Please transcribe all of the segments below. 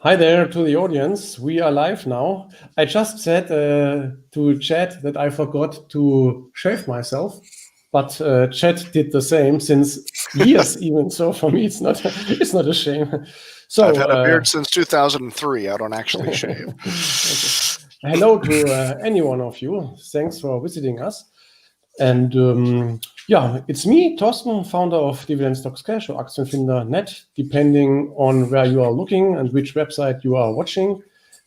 Hi there to the audience. We are live now. I just said to Chad that I forgot to shave myself, but Chad did the same since years even. So for me, it's not a shame. So I've had a beard since 2003. I don't actually shave. Okay. Hello to any one of you. Thanks for visiting us. And yeah, it's me, Thorsten, founder of Dividend Stocks Cash or Aktienfinder.net, depending on where you are looking and which website you are watching.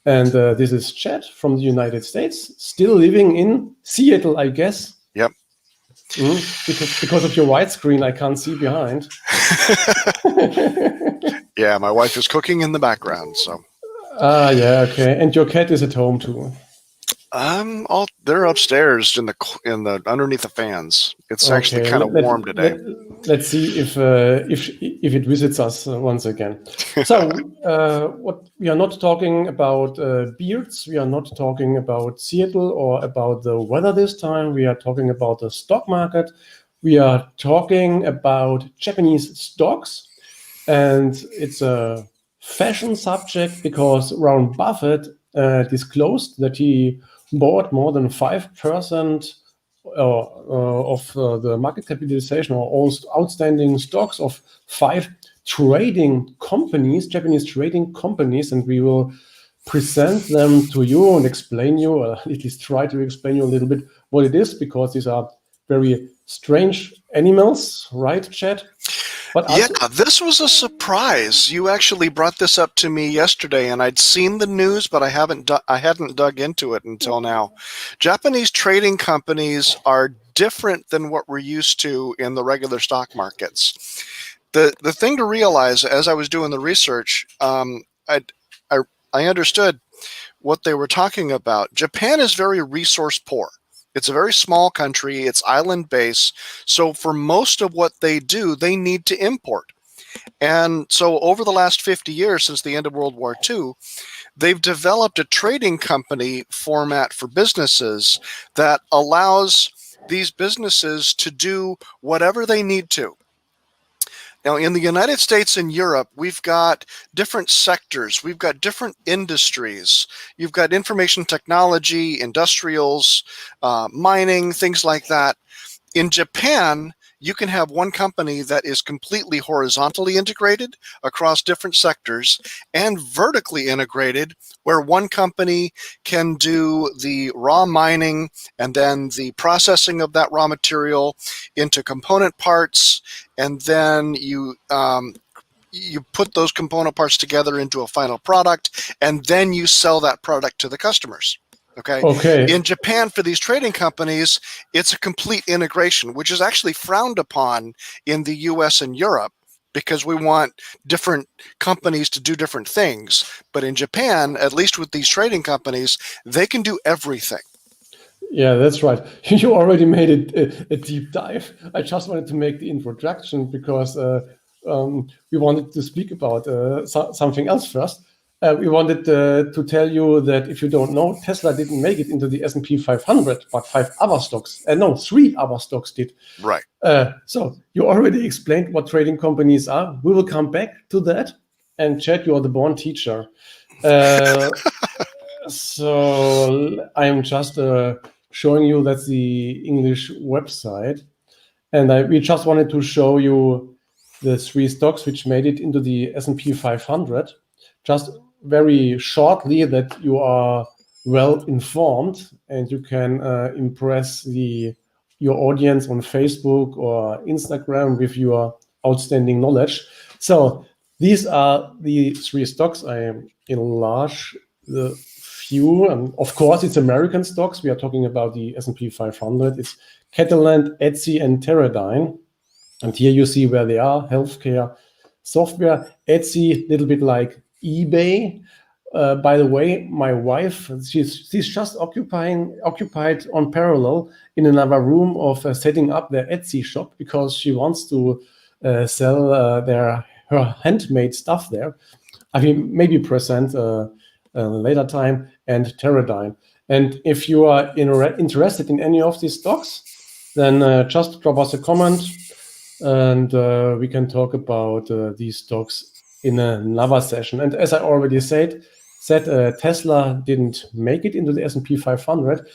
And this is Chad from the United States, still living in Seattle, I guess. Yep. Because of your widescreen, I can't see behind. Yeah, my wife is cooking in the background. So. Yeah, okay. And your cat is at home too. They're upstairs in the underneath the fans. It's actually kind of warm today. Let's see if it visits us once again. So what we are not talking about beards. We are not talking about Seattle or about the weather this time. We are talking about the stock market. We are talking about Japanese stocks, and it's a fashion subject because Warren Buffett disclosed that he bought more than 5% of the market capitalization or all outstanding stocks of 5 trading companies, Japanese trading companies, and we will present them to you and explain you, or at least try to explain you a little bit what it is, because these are very strange animals, right, Chad? But yeah, this was a surprise. You actually brought this up to me yesterday, and I'd seen the news, but I hadn't dug into it until now. Japanese trading companies are different than what we're used to in the regular stock markets. The thing to realize as I was doing the research, I understood what they were talking about. Japan is very resource poor. It's a very small country. It's island based. So for most of what they do, they need to import. And so over the last 50 years, since the end of World War II, they've developed a trading company format for businesses that allows these businesses to do whatever they need to. Now, in the United States and Europe, we've got different sectors. We've got different industries. You've got information technology, industrials, mining, things like that. In Japan, you can have one company that is completely horizontally integrated across different sectors and vertically integrated, where one company can do the raw mining and then the processing of that raw material into component parts, and then you put those component parts together into a final product, and then you sell that product to the customers. Okay. In Japan, for these trading companies, it's a complete integration, which is actually frowned upon in the US and Europe because we want different companies to do different things. But in Japan, at least with these trading companies, they can do everything. Yeah, that's right. You already made a deep dive. I just wanted to make the introduction because we wanted to speak about something else first. We wanted to tell you that if you don't know, Tesla didn't make it into the S&P 500, but 3 other stocks did. Right. So you already explained what trading companies are. We will come back to that. And Chad, you are the born teacher. So I'm just showing you that's the English website. And we just wanted to show you the 3 stocks which made it into the S&P 500. Just very shortly, that you are well informed and you can impress your audience on Facebook or Instagram with your outstanding knowledge. So these are the 3 stocks. I enlarge the few, and of course it's American stocks. We are talking about the S&P 500. It's Catalent, Etsy, and Teradyne. And here you see where they are: healthcare, software. Etsy, little bit like eBay. By the way, my wife, she's just occupied on parallel in another room of setting up their Etsy shop because she wants to sell her handmade stuff there. I mean, maybe present later time, and Teradyne. And if you are interested in any of these stocks, then just drop us a comment and we can talk about these stocks in another session. And as I already said Tesla didn't make it into the S&P 500.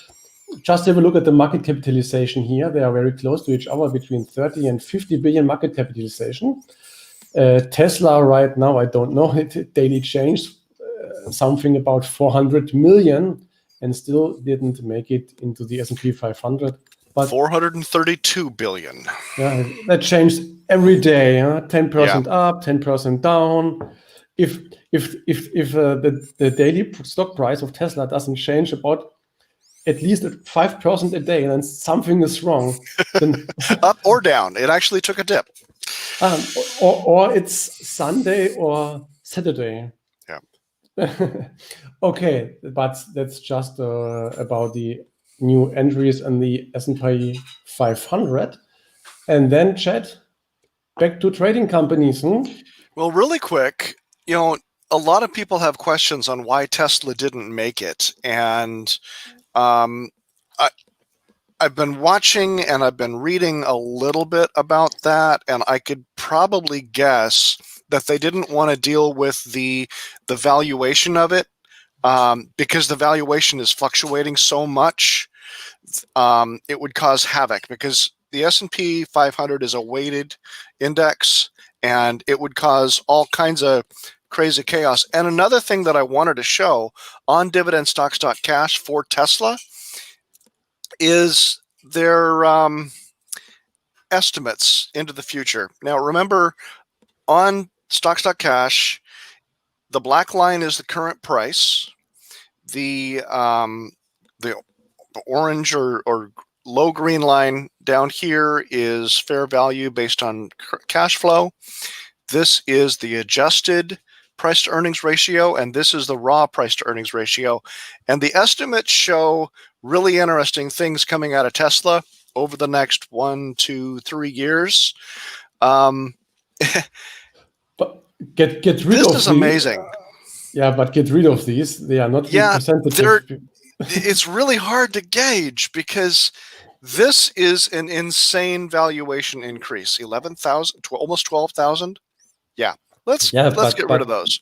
Just have a look at the market capitalization here. They are very close to each other, between 30 and 50 billion market capitalization. Tesla right now, I don't know, it daily changed something about 400 million and still didn't make it into the S&P 500. But 432 billion. Yeah, that changed every day. 10% up, 10% down. If the daily stock price of Tesla doesn't change about at least 5% a day, then something is wrong. Then up or down, it actually took a dip. Or it's Sunday or Saturday. Yeah. Okay, but that's just about the new entries in the S&P 500. And then, Chad, back to trading companies. Well, really quick, a lot of people have questions on why Tesla didn't make it. And I've been watching and I've been reading a little bit about that, and I could probably guess that they didn't want to deal with the valuation of it, because the valuation is fluctuating so much. It would cause havoc, because the S&P 500 is a weighted index, and it would cause all kinds of crazy chaos. And another thing that I wanted to show on dividendstocks.cash for Tesla is their estimates into the future. Now, remember, on stocks.cash, the black line is the current price. The orange or low green line down here is fair value based on cash flow. This is the adjusted price to earnings ratio, and this is the raw price to earnings ratio. And the estimates show really interesting things coming out of Tesla over the next 1, 2, 3 years. But get rid this of is amazing. But get rid of these. They are not representative. It's really hard to gauge, because this is an insane valuation increase. 11,000, almost 12,000. Yeah. Let's get rid of those.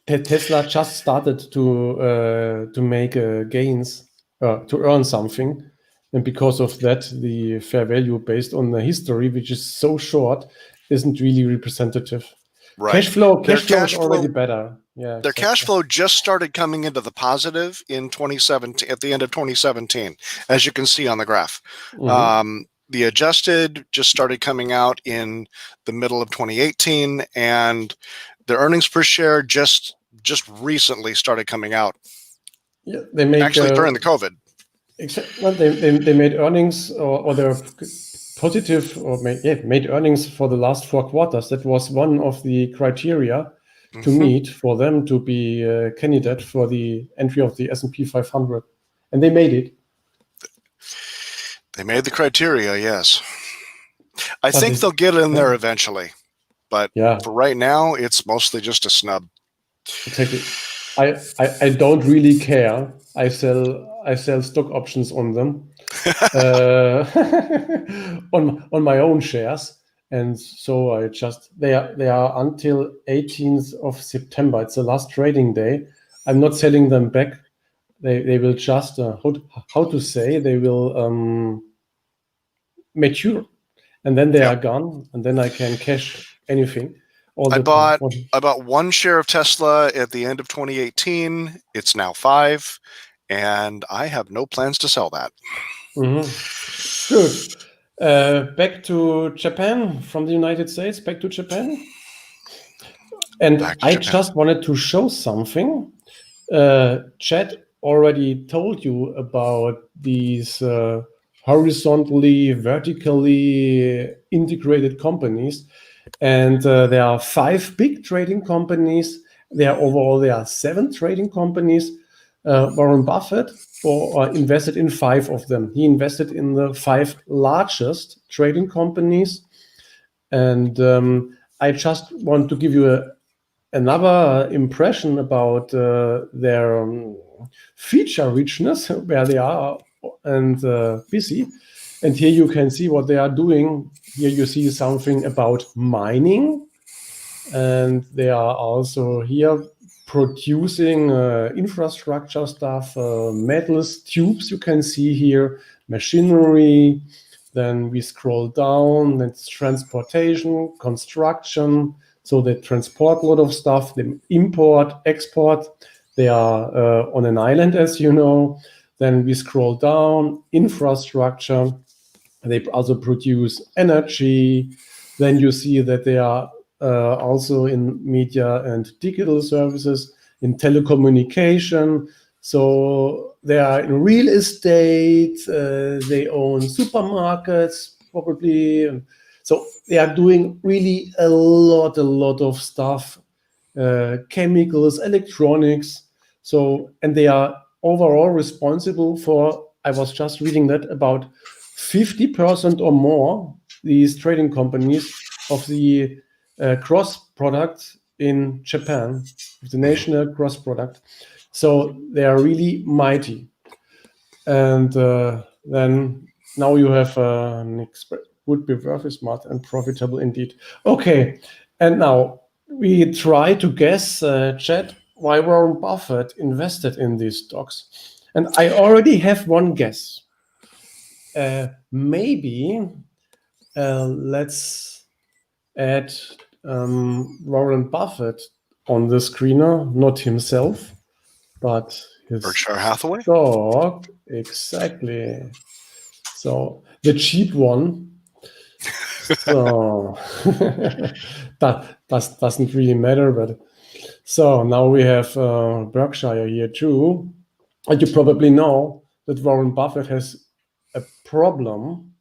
Tesla just started to make gains, to earn something, and because of that, the fair value based on the history, which is so short, isn't really representative. Right. Cash flow is already better. Yeah. Their cash flow just started coming into the positive in 2017, at the end of 2017, as you can see on the graph. Mm-hmm. The adjusted just started coming out in the middle of 2018, and the earnings per share just recently started coming out. Yeah, they made actually during the COVID. They made earnings, or they're positive, or made earnings for the last 4 quarters. That was one of the criteria to meet for them to be a candidate for the entry of the S&P 500, and they made it. They made the criteria, yes. I think they'll get in there eventually, but for right now, it's mostly just a snub. Exactly. I don't really care. I sell stock options on them, on my own shares, and so I just they are until 18th of September. It's the last trading day. I'm not selling them back. They will just how to say, they will mature, and then they are gone, and then I can cash anything. I bought 1 share of Tesla at the end of 2018. It's now 5, and I have no plans to sell that. Good. Back to Japan from the United States. Back to Japan. And I just wanted to show something. Chad already told you about these horizontally, vertically integrated companies. And there are 5 big trading companies. There are 7 trading companies. Warren Buffett invested in 5 of them. He invested in the 5 largest trading companies. And I just want to give you another impression about their feature richness, where they are and busy. And here you can see what they are doing. Here you see something about mining. and they are also here producing infrastructure stuff, metals, tubes you can see here, machinery. Then we scroll down, that's transportation, construction. So they transport a lot of stuff, they import, export. They are on an island, as you know. Then we scroll down, infrastructure. They also produce energy. Then you see that they are also in media and digital services, in telecommunication. So they are in real estate. They own supermarkets, probably. So they are doing really a lot of stuff, chemicals, electronics. So, and they are overall responsible for, I was just reading that, about 50% or more, these trading companies, of the gross product in Japan, the national gross product. So they are really mighty. And then now you have would be very smart and profitable indeed. Okay, and now we try to guess, Chad, why Warren Buffett invested in these stocks. And I already have one guess. Maybe let's add Warren Buffett on the screener, not himself, but his Berkshire Hathaway? stock. Exactly. So the cheap one. So that doesn't really matter, but so now we have Berkshire here too. And you probably know that Warren Buffett has a problem,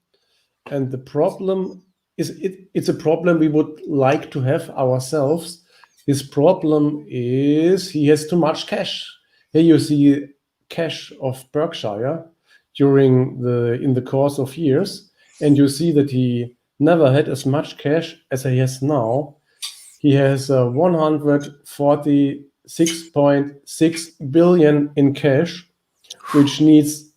and the problem is it's a problem we would like to have ourselves. His problem is he has too much cash. Here you see cash of Berkshire in the course of years, and you see that he never had as much cash as he has now. He has 146.6 billion in cash, which means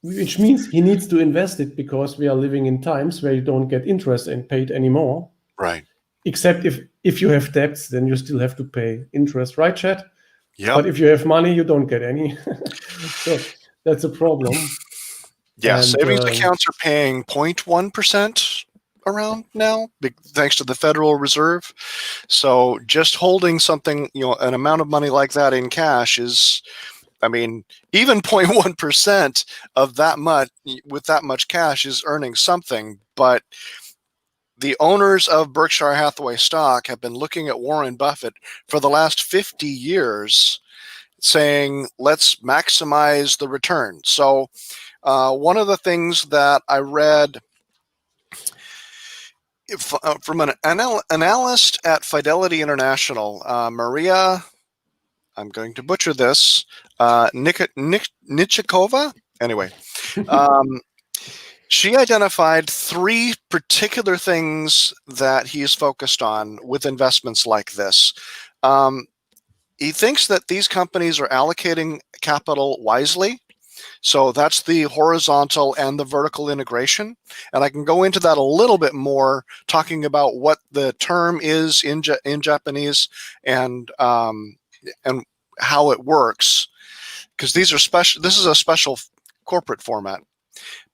he needs to invest it, because we are living in times where you don't get interest and paid anymore. Right. Except if you have debts, then you still have to pay interest, right, Chad? Yep. But if you have money, you don't get any. So that's a problem. Yeah, And, savings accounts are paying 0.1% around now, thanks to the Federal Reserve. So just holding something, an amount of money like that in cash is, I mean, even 0.1% of that much with that much cash is earning something. But the owners of Berkshire Hathaway stock have been looking at Warren Buffett for the last 50 years, saying, let's maximize the return. So one of the things that I read from an analyst at Fidelity International, Maria, I'm going to butcher this, Nichikova. Anyway, she identified three particular things that he is focused on with investments like this. He thinks that these companies are allocating capital wisely. So that's the horizontal and the vertical integration. And I can go into that a little bit more, talking about what the term is in Japanese and how it works, because these are special. This is a special corporate format.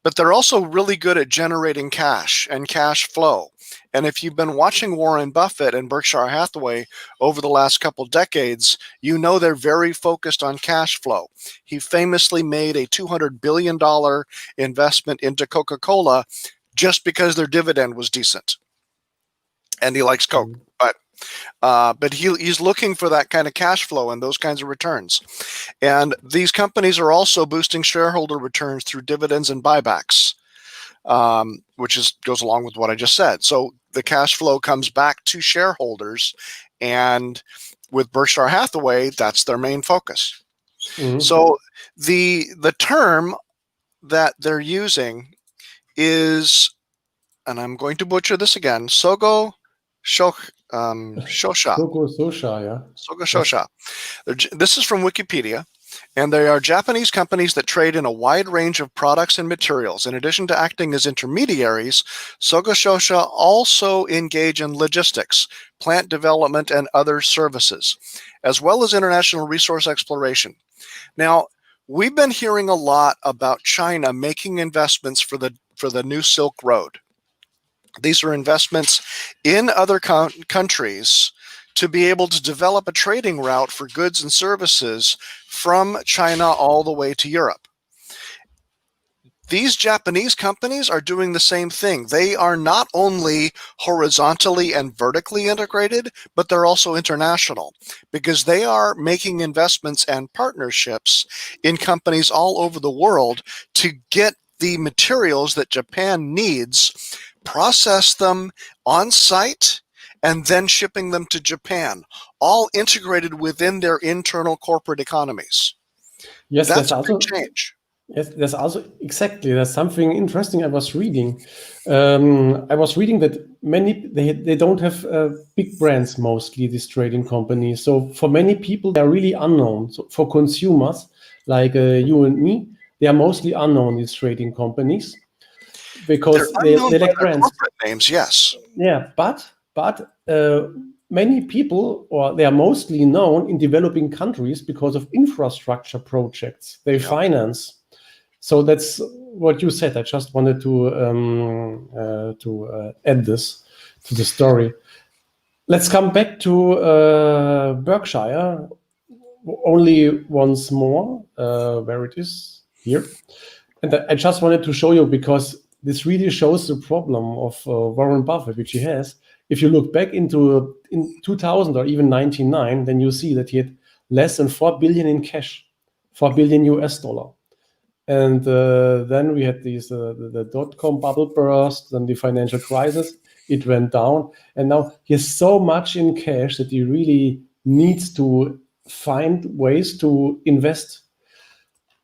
But they're also really good at generating cash and cash flow. And if you've been watching Warren Buffett and Berkshire Hathaway over the last couple decades, you know they're very focused on cash flow. He famously made a $200 billion investment into Coca-Cola just because their dividend was decent. And he likes Coke. But he's looking for that kind of cash flow and those kinds of returns. And these companies are also boosting shareholder returns through dividends and buybacks, which goes along with what I just said. So the cash flow comes back to shareholders, and with Berkshire Hathaway, that's their main focus. Mm-hmm. So the term that they're using is, and I'm going to butcher this again, Sogo Shosha. Sogo Shosha, yeah. Sogo Shosha. This is from Wikipedia. And they are Japanese companies that trade in a wide range of products and materials. In addition to acting as intermediaries, Sogashosha also engage in logistics, plant development, and other services, as well as international resource exploration. Now, we've been hearing a lot about China making investments for the new Silk Road. These are investments in other countries to be able to develop a trading route for goods and services from China all the way to Europe. These Japanese companies are doing the same thing. They are not only horizontally and vertically integrated, but they're also international because they are making investments and partnerships in companies all over the world to get the materials that Japan needs, process them on site, and then shipping them to Japan, all integrated within their internal corporate economies. Yes, That's a big change. Yes, there's also exactly. There's something interesting I was reading. I was reading that they don't have big brands mostly, these trading companies. So for many people, they are really unknown. So for consumers like you and me, they are mostly unknown, these trading companies, because They're unknown they by lack their brands. corporate names, yes. Yeah, but many people, or they are mostly known in developing countries because of infrastructure projects they finance. So that's what you said. I just wanted to add this to the story. Let's come back to Berkshire only once more, where it is here. And I just wanted to show you because this really shows the problem of Warren Buffett, which he has. If you look back in 2000 or even 1999, then you see that he had less than 4 billion in cash, 4 billion US dollar. And then we had the dot-com bubble burst, then the financial crisis, it went down. And now he has so much in cash that he really needs to find ways to invest.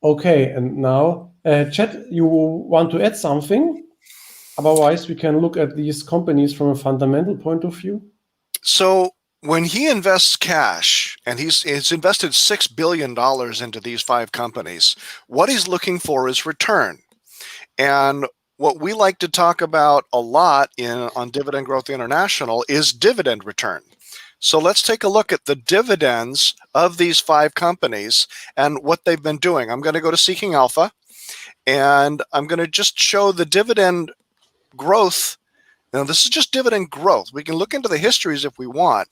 Okay, and now, Chet, you want to add something? Otherwise, we can look at these companies from a fundamental point of view. So when he invests cash, and he's invested $6 billion into these 5 companies, what he's looking for is return. And what we like to talk about a lot on Dividend Growth International is dividend return. So let's take a look at the dividends of these 5 companies and what they've been doing. I'm going to go to Seeking Alpha, and I'm going to just show the dividend growth. Now, this is just dividend growth. We can look into the histories if we want,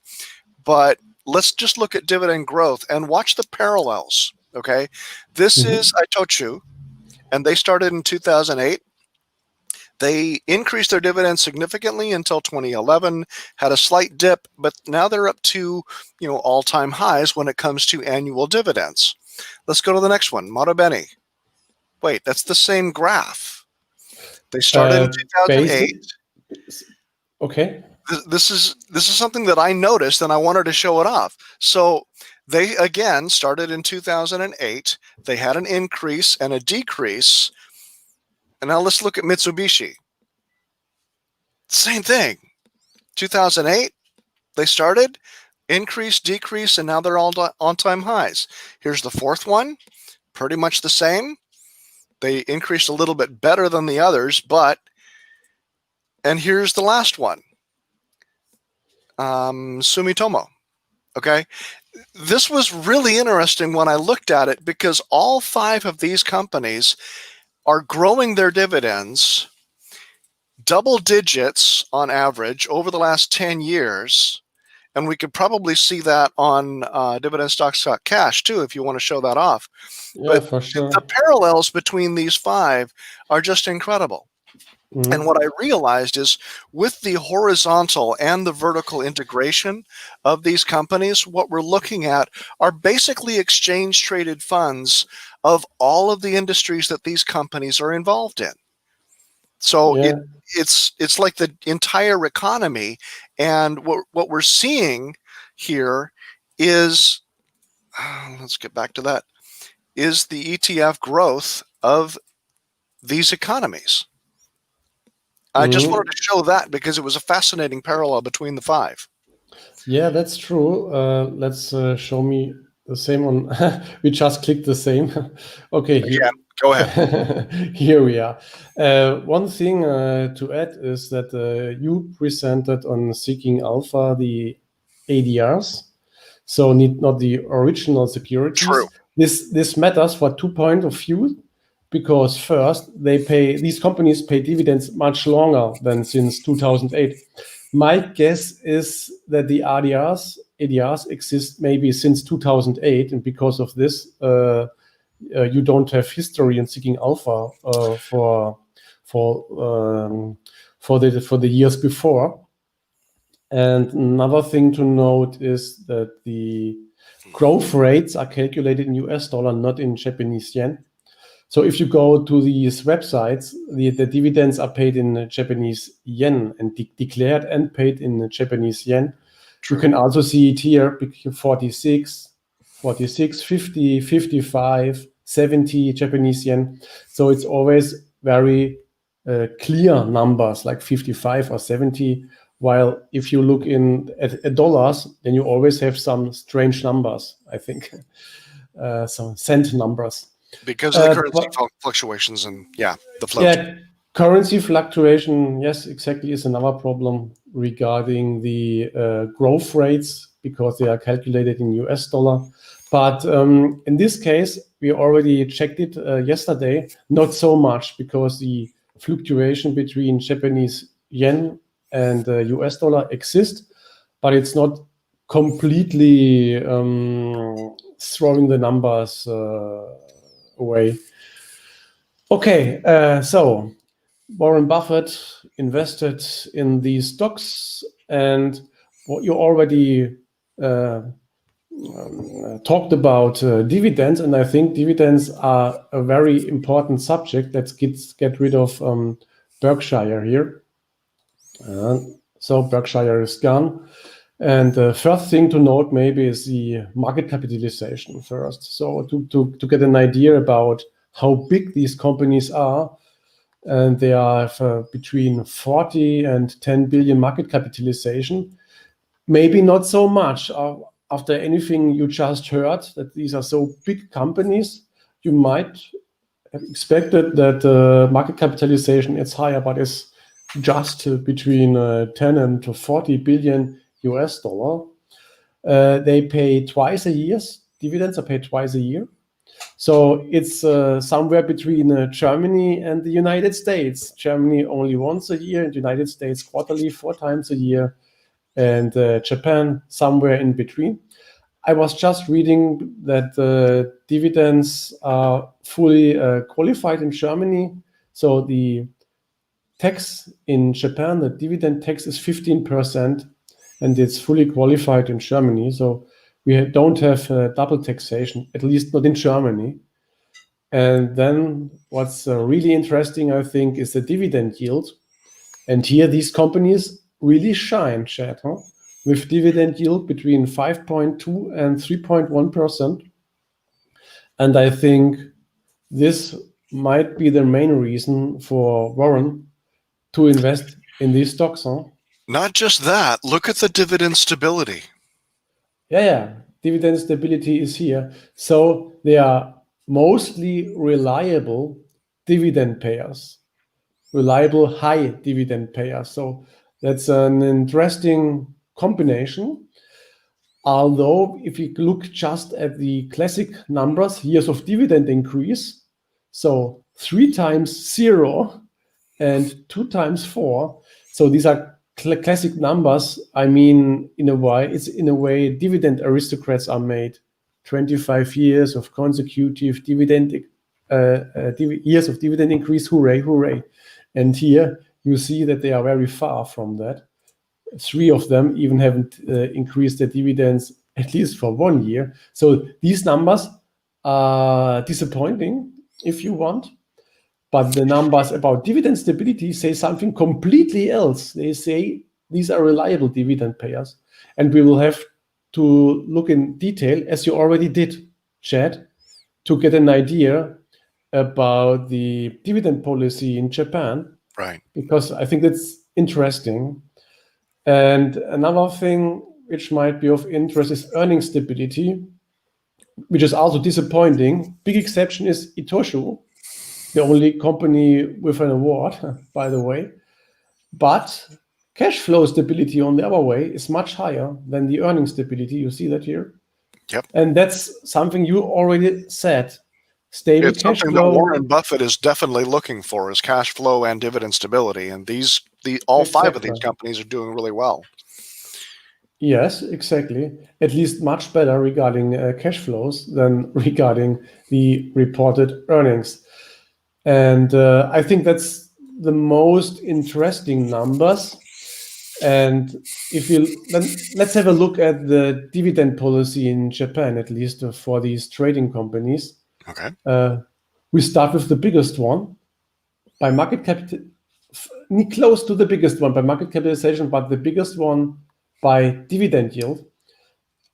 but let's just look at dividend growth and watch the parallels, okay? This is Itochu, and they started in 2008. They increased their dividends significantly until 2011, had a slight dip, but now they're up to, all-time highs when it comes to annual dividends. Let's go to the next one, Marubeni. Wait, that's the same graph. They started in 2008. Okay. This is something that I noticed, and I wanted to show it off. So they, again, started in 2008. They had an increase and a decrease. And now let's look at Mitsubishi. Same thing. 2008, they started, increase, decrease, and now they're all on-time highs. Here's the 4th one, pretty much the same. They increased a little bit better than the others, and here's the last one, Sumitomo. Okay, this was really interesting when I looked at it because all 5 of these companies are growing their dividends double digits on average over the last 10 years. And we could probably see that on Dividend Stocks Cash too, if you want to show that off. Yeah, but for sure. The parallels between these 5 are just incredible. And what I realized is with the horizontal and the vertical integration of these companies, what we're looking at are basically exchange traded funds of all of the industries that these companies are involved in. So it's like the entire economy. And what we're seeing here is, let's get back to that, is the ETF growth of these economies. I just wanted to show that because it was a fascinating parallel between the 5. Yeah, that's true. Let's show me the same on. We just clicked the same. Okay, here. Go ahead. Here we are. One thing to add is that you presented on Seeking Alpha the ADRs, so not the original securities. True. This matters for 2 points of view, because first, these companies pay dividends much longer than since 2008. My guess is that the ADRs exist maybe since 2008, and because of this, you don't have history in Seeking Alpha for the years before. And another thing to note is that the growth rates are calculated in US dollar, not in Japanese yen. So if you go to these websites, the dividends are paid in Japanese yen and declared and paid in Japanese yen. True. You can also see it here, 46, 50, 55, 70 Japanese yen. So it's always very clear numbers like 55 or 70. While if you look at dollars, then you always have some strange numbers, I think, some cent numbers. Because of the currency fluctuations and the float. Yeah, currency fluctuation, yes, exactly, is another problem regarding the growth rates, because they are calculated in US dollar. But in this case, we already checked it yesterday, not so much, because the fluctuation between Japanese yen and US dollar exists, but it's not completely throwing the numbers away. Okay, so Warren Buffett invested in these stocks, and what you already talked about dividends, and I think dividends are a very important subject. Let's get rid of Berkshire here. So Berkshire is gone. And the first thing to note maybe is the market capitalization first. So to get an idea about how big these companies are, and they are between 40 and 10 billion market capitalization. Maybe not so much. After anything you just heard, that these are so big companies, you might have expected that market capitalization is higher, but it's just between 10 and 40 billion US dollar. They pay twice a year. Dividends are paid twice a year. So it's somewhere between Germany and the United States. Germany only once a year, and the United States quarterly, 4 times a year, and Japan somewhere in between. I was just reading that the dividends are fully qualified in Germany. So the tax in Japan, the dividend tax is 15%, and it's fully qualified in Germany. So we don't have double taxation, at least not in Germany. And then what's really interesting, I think, is the dividend yield. And here these companies really shine, Chad, with dividend yield between 5.2 and 3.1%. And I think this might be the main reason for Warren to invest in these stocks. Not just that, look at the dividend stability. Yeah. Dividend stability is here. So they are mostly reliable dividend payers, reliable high dividend payers. So that's an interesting combination. Although if you look just at the classic numbers, years of dividend increase, so 3 times 0 and 2 times 4. So these are classic numbers. I mean, in a way, dividend aristocrats are made. 25 years of consecutive dividend years of dividend increase. Hooray, hooray. And here you see that they are very far from that. 3 of them even haven't increased their dividends at least for 1 year. So these numbers are disappointing, if you want. But the numbers about dividend stability say something completely else. They say these are reliable dividend payers. And we will have to look in detail, as you already did, Chad, to get an idea about the dividend policy in Japan. Right. Because I think that's interesting. And another thing which might be of interest is earning stability. which is also disappointing. Big exception is Itoshu, the only company with an award, by the way. But cash flow stability on the other way is much higher than the earning stability. You see that here? Yep. And that's something you already said. Stable It's cash something flow. that Warren Buffett is definitely looking for, is cash flow and dividend stability. And all five of these companies are doing really well. Yes, exactly. At least much better regarding cash flows than regarding the reported earnings. And I think that's the most interesting numbers. And let's have a look at the dividend policy in Japan, at least for these trading companies. Okay. We start with the biggest one by market cap, close to the biggest one by market capitalization, but the biggest one by dividend yield.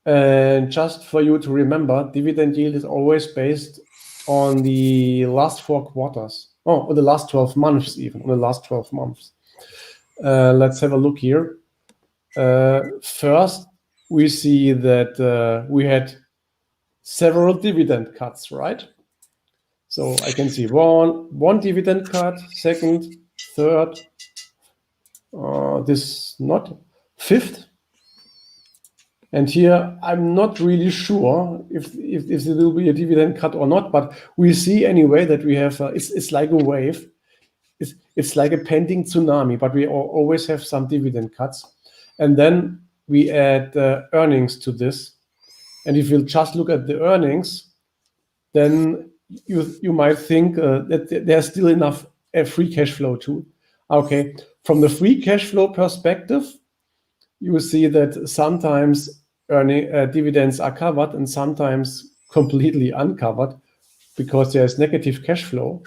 And just for you to remember, dividend yield is always based on the last 4 quarters. Or the last 12 months, even on the last 12 months. Let's have a look here. First, we see that we had several dividend cuts, right? So I can see one dividend cut, second, third, fifth. And here, I'm not really sure if there will be a dividend cut or not, but we see anyway that we have, it's like a wave. It's like a pending tsunami, but we always have some dividend cuts. And then we add earnings to this. And if you just look at the earnings, then you might think that there's still enough free cash flow too. Okay, from the free cash flow perspective, you will see that sometimes dividends are covered and sometimes completely uncovered because there's negative cash flow.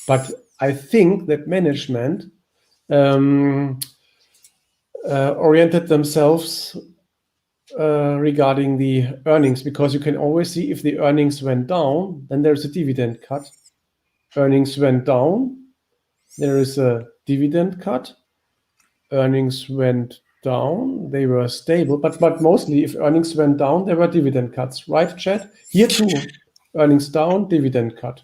But I think that management oriented themselves regarding the earnings, because you can always see if the earnings went down, then there's a dividend cut. Earnings went down, there is a dividend cut. Earnings went down, they were stable, but mostly if earnings went down, there were dividend cuts, right, Chad? Here too, earnings down, dividend cut.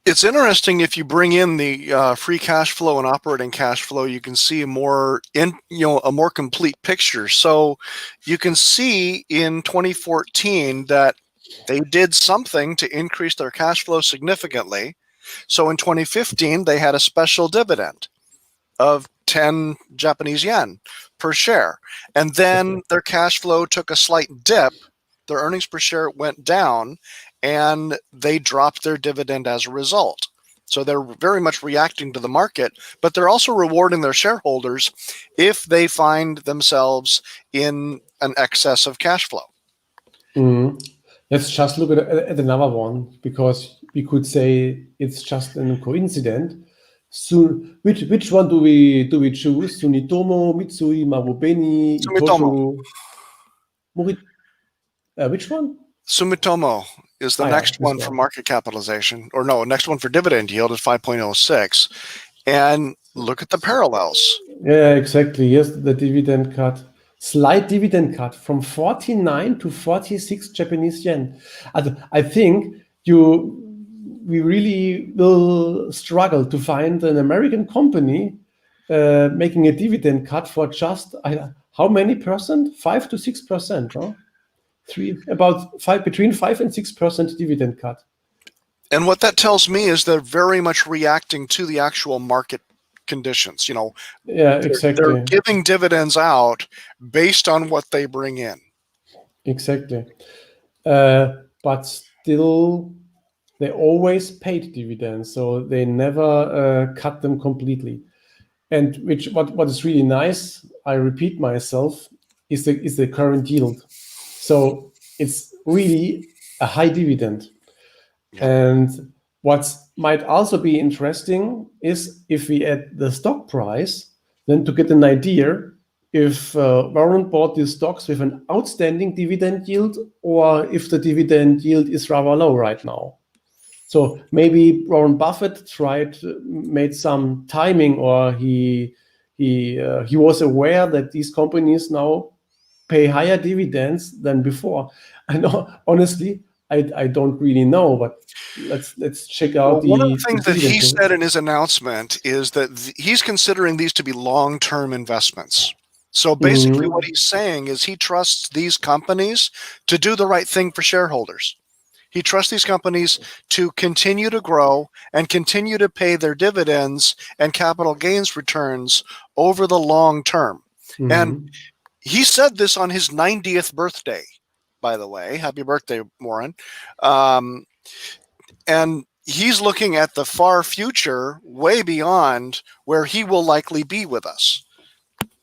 It's interesting, if you bring in the free cash flow and operating cash flow, you can see a more complete picture. So you can see in 2014 that they did something to increase their cash flow significantly. So in 2015, they had a special dividend of 10 Japanese yen per share. And then their cash flow took a slight dip. Their earnings per share went down, and they dropped their dividend as a result. So they're very much reacting to the market, but they're also rewarding their shareholders if they find themselves in an excess of cash flow. Let's just look at another one, because we could say it's just a coincidence. So which one do we choose? Sumitomo, Mitsui, Marubeni, Itoshu, which one? Sumitomo is the next one for market capitalization, or no, next one for dividend yield is 5.06. And look at the parallels. Yeah, exactly. Yes, the dividend cut. Slight dividend cut from 49 to 46 Japanese yen. I think we really will struggle to find an American company making a dividend cut for just how many percent? 5 to 6%, huh? Between 5 and 6% dividend cut. And what that tells me is they're very much reacting to the actual market conditions. Yeah, exactly. They're giving dividends out based on what they bring in. Exactly. But still, they always paid dividends, so they never cut them completely. And what is really nice, I repeat myself, is the current yield. So it's really a high dividend. Yeah. And what might also be interesting is if we add the stock price, then to get an idea if Warren bought these stocks with an outstanding dividend yield, or if the dividend yield is rather low right now. So maybe Warren Buffett made some timing, or he was aware that these companies now pay higher dividends than before? I know, honestly, I don't really know, but let's check out Well, one of the the things that dividend he table. said in his announcement is that he's considering these to be long-term investments. So basically what he's saying is he trusts these companies to do the right thing for shareholders. He trusts these companies to continue to grow and continue to pay their dividends and capital gains returns over the long term. And he said this on his 90th birthday, by the way. Happy birthday, Warren. And he's looking at the far future, way beyond where he will likely be with us.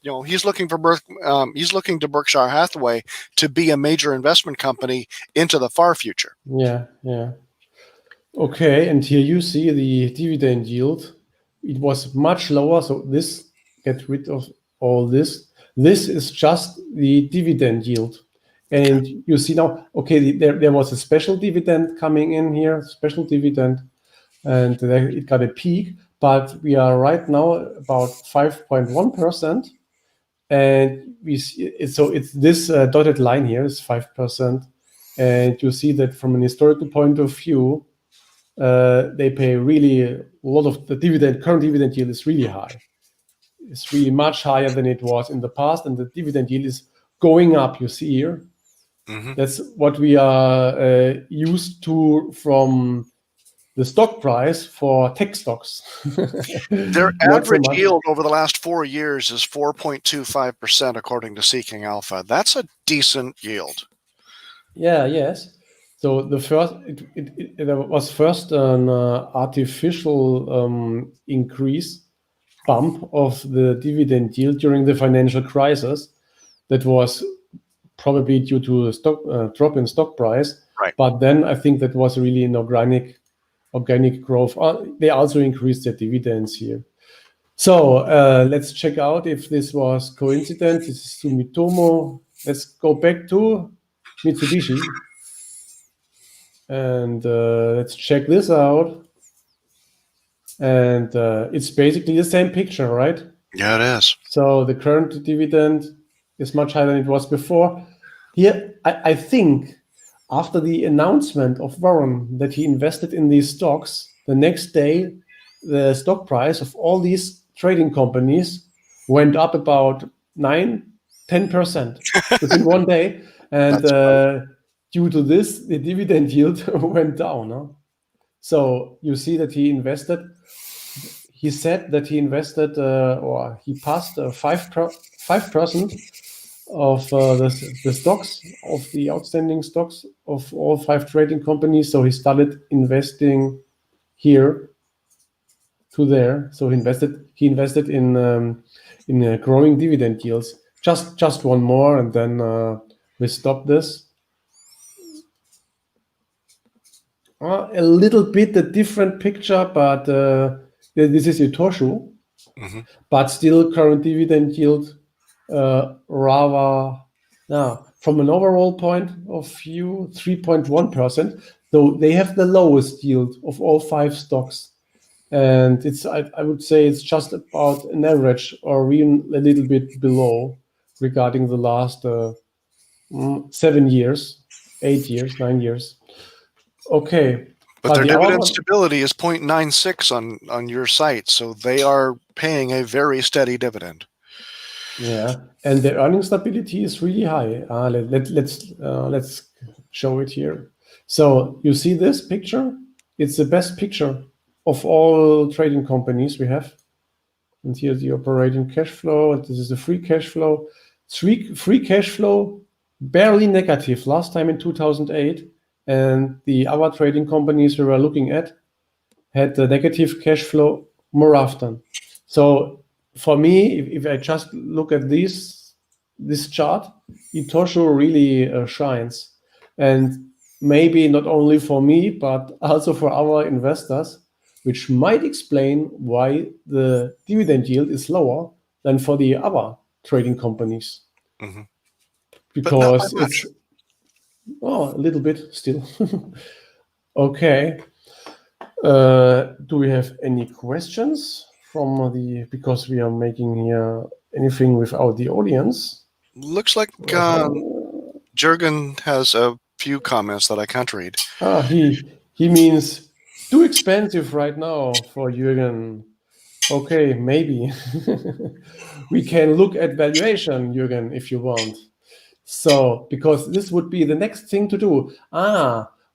You know, he's looking to Berkshire Hathaway to be a major investment company into the far future. Yeah. Okay, and here you see the dividend yield. It was much lower, so this, get rid of all this. This is just the dividend yield. And you see now, okay, there was a special dividend coming in here, special dividend, and it got a peak, but we are right now about 5.1%. And we see, so it's this dotted line here is 5%. And you see that from an historical point of view, they pay really a lot of the dividend. Current dividend yield is really high. It's really much higher than it was in the past, and the dividend yield is going up. You see here. That's what we are used to from the stock price for tech stocks. Their Not so average much. yield over the last 4 years is 4.25%, according to Seeking Alpha. That's a decent yield. Yeah. Yes. So the first it was first an artificial increase bump of the dividend yield during the financial crisis. That was probably due to a stock drop in stock price. Right. But then I think that was really an organic growth. They also increased their dividends here. So let's check out if this was coincidence. This is Sumitomo. Let's go back to Mitsubishi. And let's check this out. And it's basically the same picture, right? Yeah, it is. So the current dividend is much higher than it was before. Here, I think after the announcement of Warren that he invested in these stocks, the next day, the stock price of all these trading companies went up about 9-10% within one day. And due to this, the dividend yield went down. Huh? So you see that he said that he invested or he passed 5% of the stocks of the outstanding stocks of all 5 trading companies. So he started investing here to there. So he invested in growing dividend yields. Just one more, and then we stop this. A little bit a different picture, but this is Itoshu. But still current dividend yield rather, from an overall point of view, 3.1%, though they have the lowest yield of all 5 stocks. And it's I would say it's just about an average or even a little bit below regarding the last 7 years, 8 years, 9 years. Okay. But their dividend stability is 0.96 on your site, so they are paying a very steady dividend. Yeah, and the earning stability is really high. Let's show it here. So you see this picture? It's the best picture of all trading companies we have. And here's the operating cash flow. And this is the free cash flow. Free cash flow barely negative last time in 2008. And the other trading companies we were looking at had the negative cash flow more often. So for me, if I just look at this chart, Itosho really shines. And maybe not only for me, but also for our investors, which might explain why the dividend yield is lower than for the other trading companies. Because it's a little bit still. Okay. Do we have any questions from because we are making here anything without the audience? Looks like Jürgen has a few comments that I can't read. He means too expensive right now for Jürgen. Okay, maybe. We can look at valuation, Jürgen, if you want. So, because this would be the next thing to do.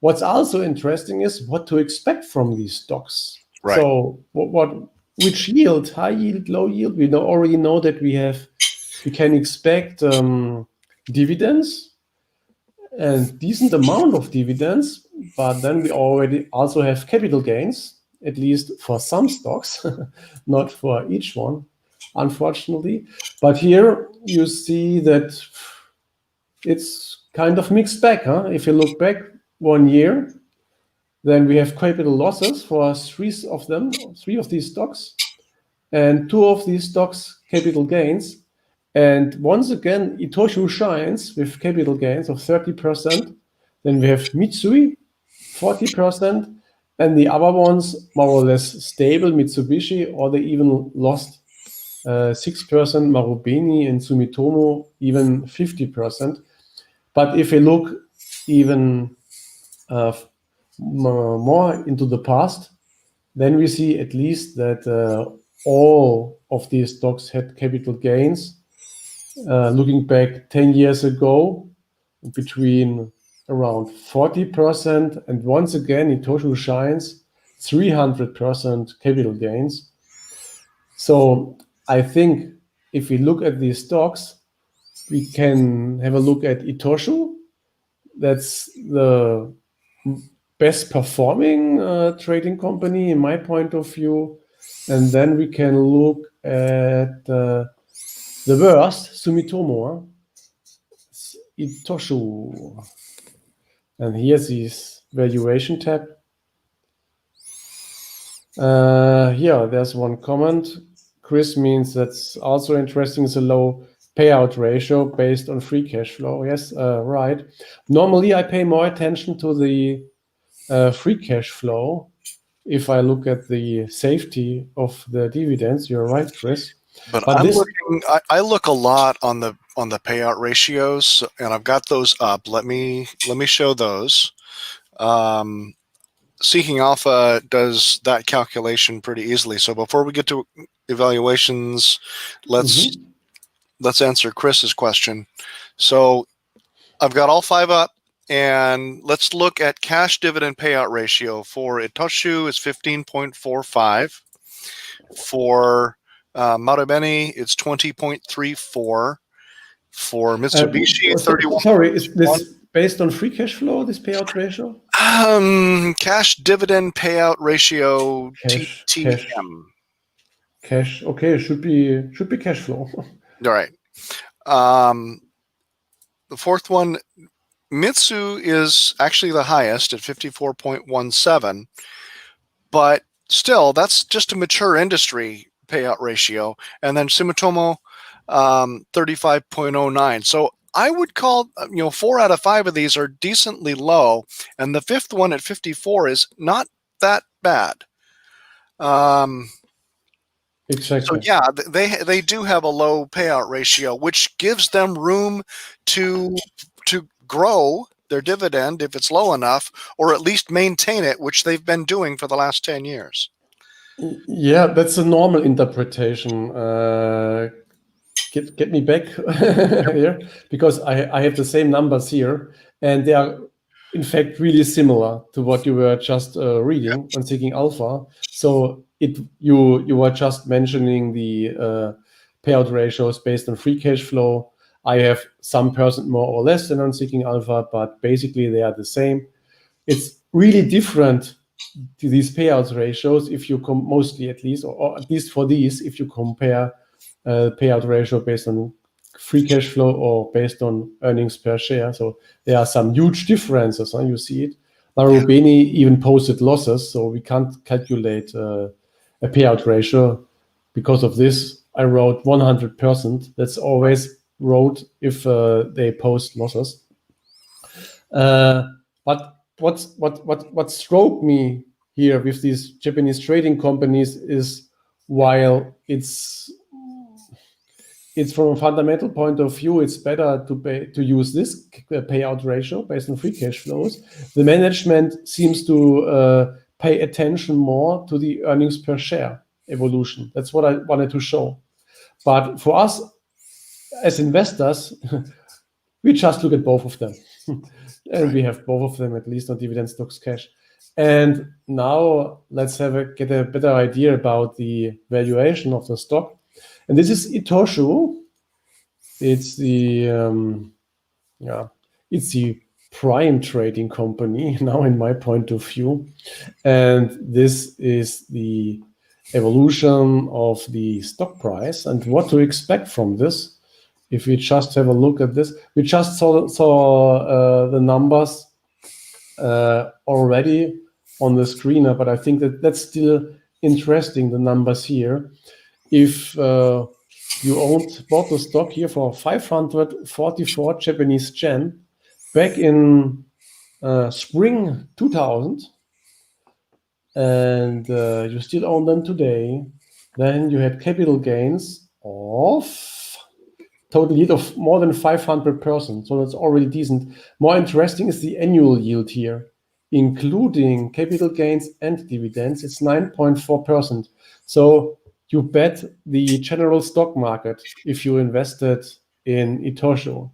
What's also interesting is what to expect from these stocks. Right. So, which yield, high yield, low yield? We already know that we can expect dividends and decent amount of dividends, but then we already also have capital gains, at least for some stocks, not for each one, unfortunately. But here you see that it's kind of mixed bag. If you look back 1 year, then we have capital losses for three of these stocks, and 2 of these stocks capital gains. And once again, Itochu shines with capital gains of 30%. Then we have Mitsui, 40%, and the other ones more or less stable, Mitsubishi, or they even lost 6%, Marubeni and Sumitomo, even 50%. But if you look even more into the past, then we see at least that all of these stocks had capital gains. Looking back 10 years ago, between around 40%, and once again, Itochu shines 300% capital gains. So I think if we look at these stocks, we can have a look at Itochu. That's the best performing trading company in my point of view. And then we can look at the worst, Sumitomo, Itochu. And here's this valuation tab. Here, there's one comment. Chris means that's also interesting, is a low payout ratio based on free cash flow. Yes, right. Normally, I pay more attention to the free cash flow if I look at the safety of the dividends. You're right, Chris. But I look a lot on the payout ratios, and I've got those up. Let me show those. Seeking Alpha does that calculation pretty easily. So before we get to evaluations, let's answer Chris's question. So I've got all 5 up, and let's look at cash dividend payout ratio. For Itochu is 15.45. For Marubeni, it's 20.34. For Mitsubishi, 31. Sorry, is this based on free cash flow, this payout ratio? Cash dividend payout ratio, TTM. Cash. Okay, should be cash flow. All right. The fourth one, Mitsu is actually the highest at 54.17, but still, that's just a mature industry payout ratio. And then Sumitomo, 35.09. So I would call, 4 out of 5 of these are decently low, and the 5th one at 54 is not that bad. Exactly. So yeah, they do have a low payout ratio, which gives them room to grow their dividend if it's low enough, or at least maintain it, which they've been doing for the last 10 years. Yeah, that's a normal interpretation. Get me back here, because I have the same numbers here, and they are in fact really similar to what you were just reading on Seeking Alpha. So you were just mentioning the payout ratios based on free cash flow. I have some percent more or less than on Seeking Alpha, but basically they are the same. It's really different to these payout ratios if you mostly, at least, or at least for these, if you compare payout ratio based on free cash flow or based on earnings per share. So there are some huge differences. You see it. Marubeni even posted losses, so we can't calculate a payout ratio. Because of this, I wrote 100%. That's always wrote if they post losses. But what struck me here with these Japanese trading companies is, while it's it's from a fundamental point of view, it's better to use this payout ratio based on free cash flows. The management seems to pay attention more to the earnings per share evolution. That's what I wanted to show. But for us as investors, we just look at both of them. And we have both of them, at least on dividend stocks cash. And now let's get a better idea about the valuation of the stock. And this is Itoshu. It's the it's the prime trading company now, in my point of view. And this is the evolution of the stock price and what to expect from this. If we just have a look at this, we just saw the numbers already on the screener, but I think that's still interesting, the numbers here. If you bought the stock here for 544 Japanese yen back in spring 2000, and you still own them today, then you had capital gains of total yield of more than 500%. So that's already decent. More interesting is the annual yield here, including capital gains and dividends. It's 9.4%. So you bet the general stock market if you invested in Itoshu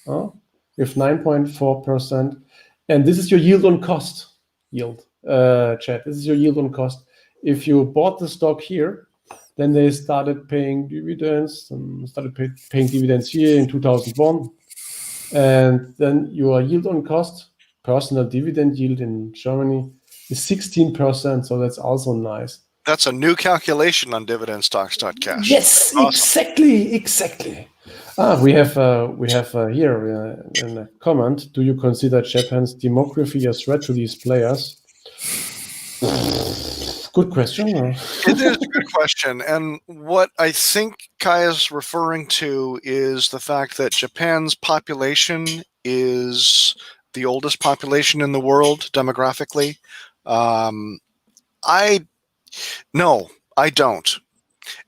with 9.4%. And this is your yield on cost chat. This is your yield on cost. If you bought the stock here, then they started paying dividends paying dividends here in 2001. And then your yield on cost, personal dividend yield in Germany, is 16%. So that's also nice. That's a new calculation on dividendstocks.cash. Yes, awesome. Exactly. We have here in a comment. Do you consider Japan's demography a threat to these players? Good question. It is a good question. And what I think Kai is referring to is the fact that Japan's population is the oldest population in the world demographically. No, I don't.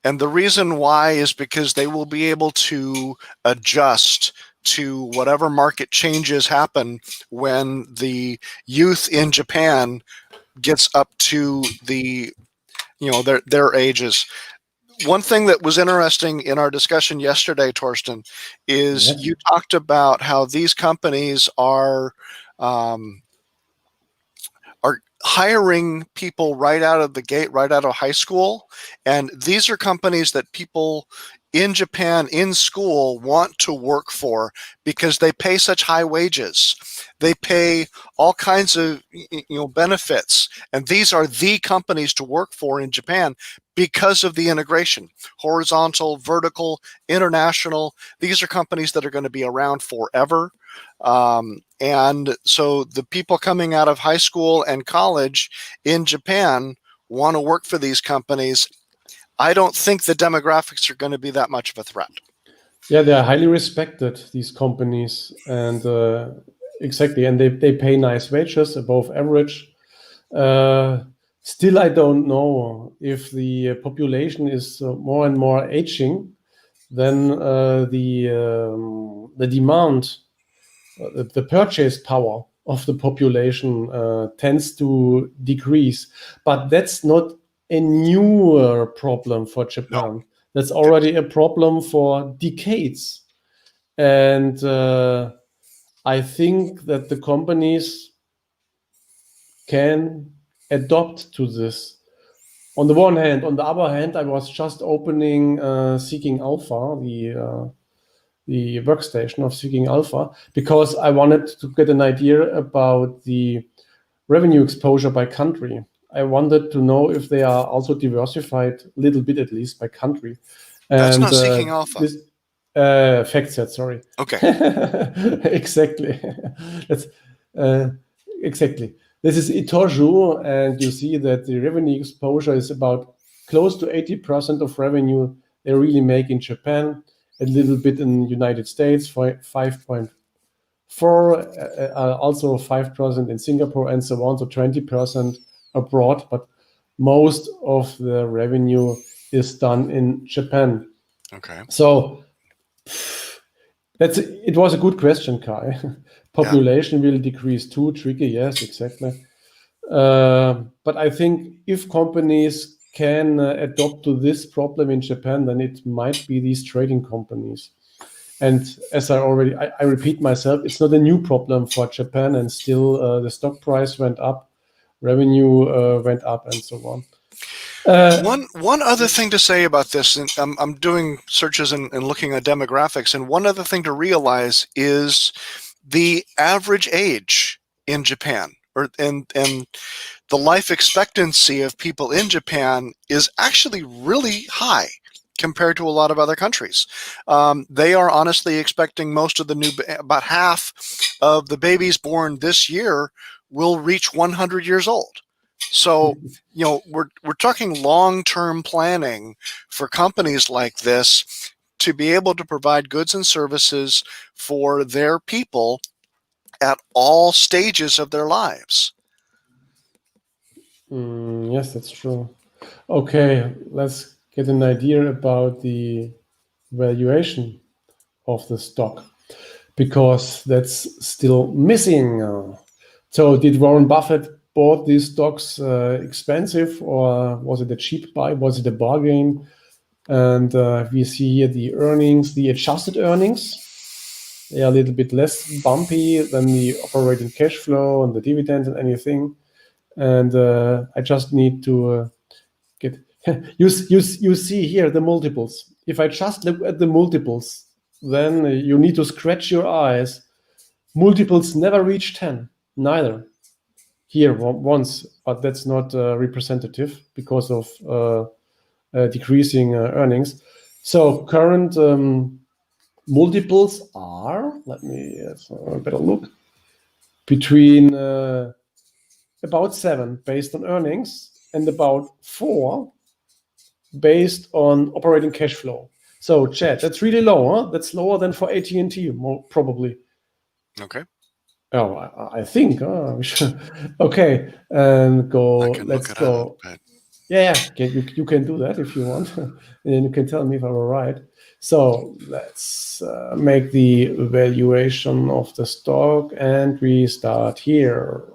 And the reason why is because they will be able to adjust to whatever market changes happen when the youth in Japan gets up to their ages. One thing that was interesting in our discussion yesterday, Torsten, is you talked about how these companies are hiring people right out of the gate, right out of high school. And these are companies that people in Japan in school want to work for because they pay such high wages. They pay all kinds of benefits. And these are the companies to work for in Japan because of the integration, horizontal, vertical, international. These are companies that are going to be around forever. And so the people coming out of high school and college in Japan want to work for these companies. I don't think the demographics are going to be that much of a threat. Yeah, they are highly respected, these companies, and exactly, and they pay nice wages, above average. Still, I don't know if the population is more and more aging, then the demand, the purchase power of the population tends to decrease. But that's not a newer problem for Japan. No. That's already a problem for decades. And I think that the companies can adopt to this. On the one hand, on the other hand, I was just opening Seeking Alpha, the workstation of Seeking Alpha, because I wanted to get an idea about the revenue exposure by country. I wanted to know if they are also diversified, a little bit at least, by country. That's not Seeking Alpha. FactSet, sorry. Okay. Exactly. That's exactly. This is Itoshu, and you see that the revenue exposure is about close to 80% of revenue they really make in Japan, a little bit in the United States, 5.4, also 5% in Singapore, and so on, so 20% abroad, but most of the revenue is done in Japan. Okay. So It was a good question, Kai. Population will decrease too. Tricky, yes, exactly. But I think if companies can adopt to this problem in Japan, then it might be these trading companies. And as I repeat myself, it's not a new problem for Japan, and still the stock price went up, revenue went up, and so on. One other thing to say about this, and I'm doing searches and looking at demographics, and one other thing to realize is the average age in Japan, and the life expectancy of people in Japan is actually really high compared to a lot of other countries. They are honestly expecting about half of the babies born this year will reach 100 years old. So, we're talking long-term planning for companies like this to be able to provide goods and services for their people at all stages of their lives. Yes, that's true. Okay, let's get an idea about the valuation of the stock, because that's still missing. So did Warren Buffett bought these stocks expensive, or was it a cheap buy? Was it a bargain? And we see here the earnings, the adjusted earnings. They are a little bit less bumpy than the operating cash flow and the dividends and anything. And I just need to get you see here the multiples. If I just look at the multiples, then you need to scratch your eyes. Multiples never reach 10, neither. Here once, but that's not representative because of decreasing earnings. So current multiples are, let me have a better look, between about 7 based on earnings and about 4 based on operating cash flow. So, Chad, that's really low, huh? That's lower than for AT&T, probably. Okay. Oh, I think. Okay, and go. Let's go. Yeah, you can do that if you want, and then you can tell me if I'm right. So let's make the valuation of the stock, and we start here.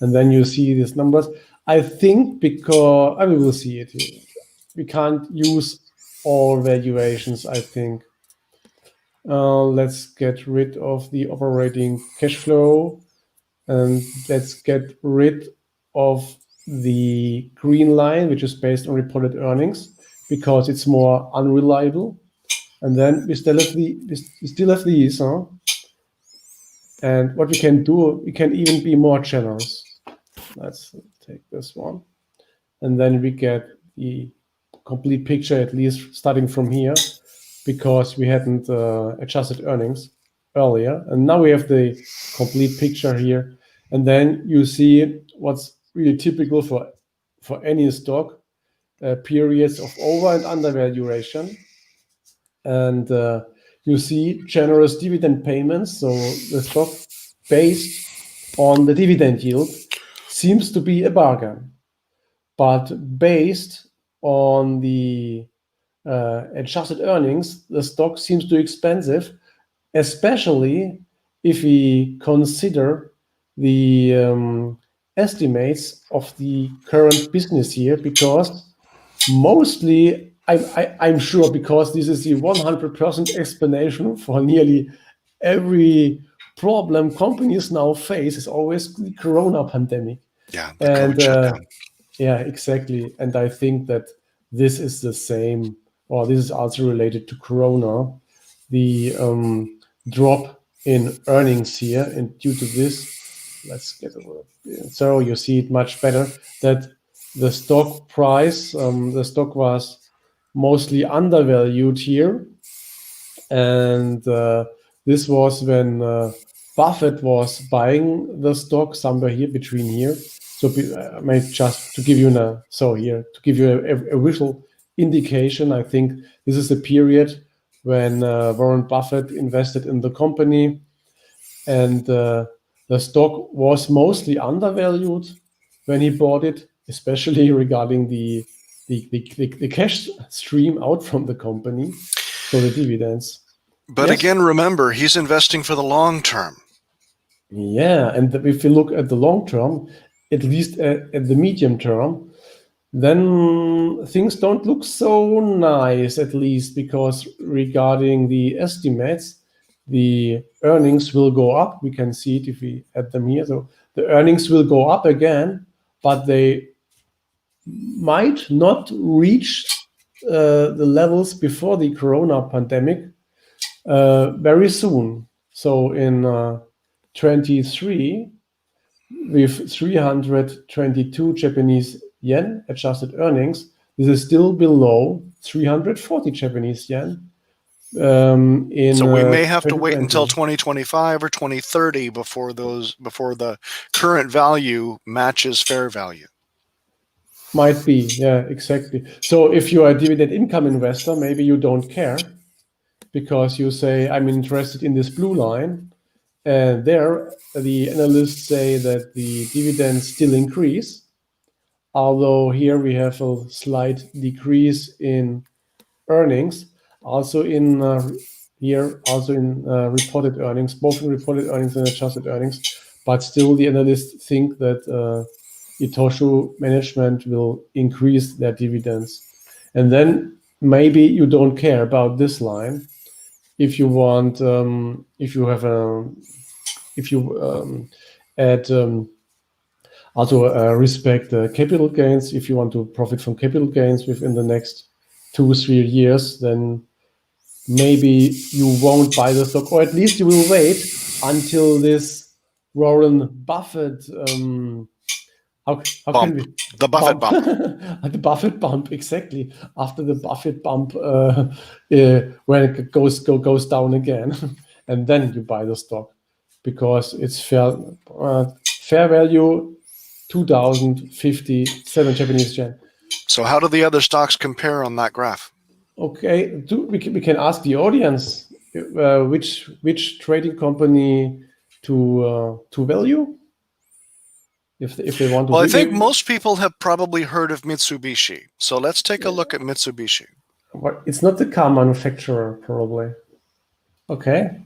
And then you see these numbers. I think because we will see it here. We can't use all valuations, I think. Let's get rid of the operating cash flow, and let's get rid of the green line, which is based on reported earnings, because it's more unreliable. And then we still have these, huh? And what we can do, we can even be more generous. Let's take this one, and then we get the complete picture, at least starting from here, because we hadn't adjusted earnings earlier, and now we have the complete picture here. And then you see what's really typical for any stock, periods of over and undervaluation, and you see generous dividend payments. So the stock based on the dividend yield seems to be a bargain, but based on the adjusted earnings, the stock seems too expensive, especially if we consider the estimates of the current business year, because mostly, I'm sure, because this is the 100% explanation for nearly every problem companies now face, is always the Corona pandemic. Yeah, the COVID shutdown. Yeah, exactly. And I think that this is the same, or this is also related to Corona, the drop in earnings here. And due to this, let's get over it. So you see it much better that the stock price, the stock was mostly undervalued here. And this was when Buffett was buying the stock somewhere here between here. So just to give you a visual indication, I think this is the period when Warren Buffett invested in the company, and the stock was mostly undervalued when he bought it, especially regarding the cash stream out from the company. So the dividends. But Yes. again, remember, he's investing for the long term. Yeah, and if you look at the long term, at least at the medium term, then things don't look so nice, at least because regarding the estimates, the earnings will go up. We can see it if we add them here. So the earnings will go up again, but they might not reach the levels before the corona pandemic very soon. So in 23, with 322 Japanese yen adjusted earnings, this is still below 340 Japanese yen. So we may have to wait 2020. until 2025 or 2030 before the current value matches fair value. Might be, yeah, exactly. So if you are a dividend income investor, maybe you don't care because you say, I'm interested in this blue line. And there, the analysts say that the dividends still increase, although here we have a slight decrease in earnings. Also in reported earnings, both in reported earnings and adjusted earnings. But still, the analysts think that Itoshu management will increase their dividends. And then maybe you don't care about this line. If you want, if you add also respect capital gains, if you want to profit from capital gains within the next 2-3 years, then maybe you won't buy the stock, or at least you will wait until this Warren Buffett how Bump. can we The Buffett bump. the Buffett bump, exactly. After the Buffett bump, when it goes down again, and then you buy the stock because it's fair value 2,057 Japanese yen. So how do the other stocks compare on that graph? Okay, we can ask the audience which trading company to value if they want to. Well, I think most people have probably heard of Mitsubishi. So let's take a look at Mitsubishi. It's not the car manufacturer, probably. Okay.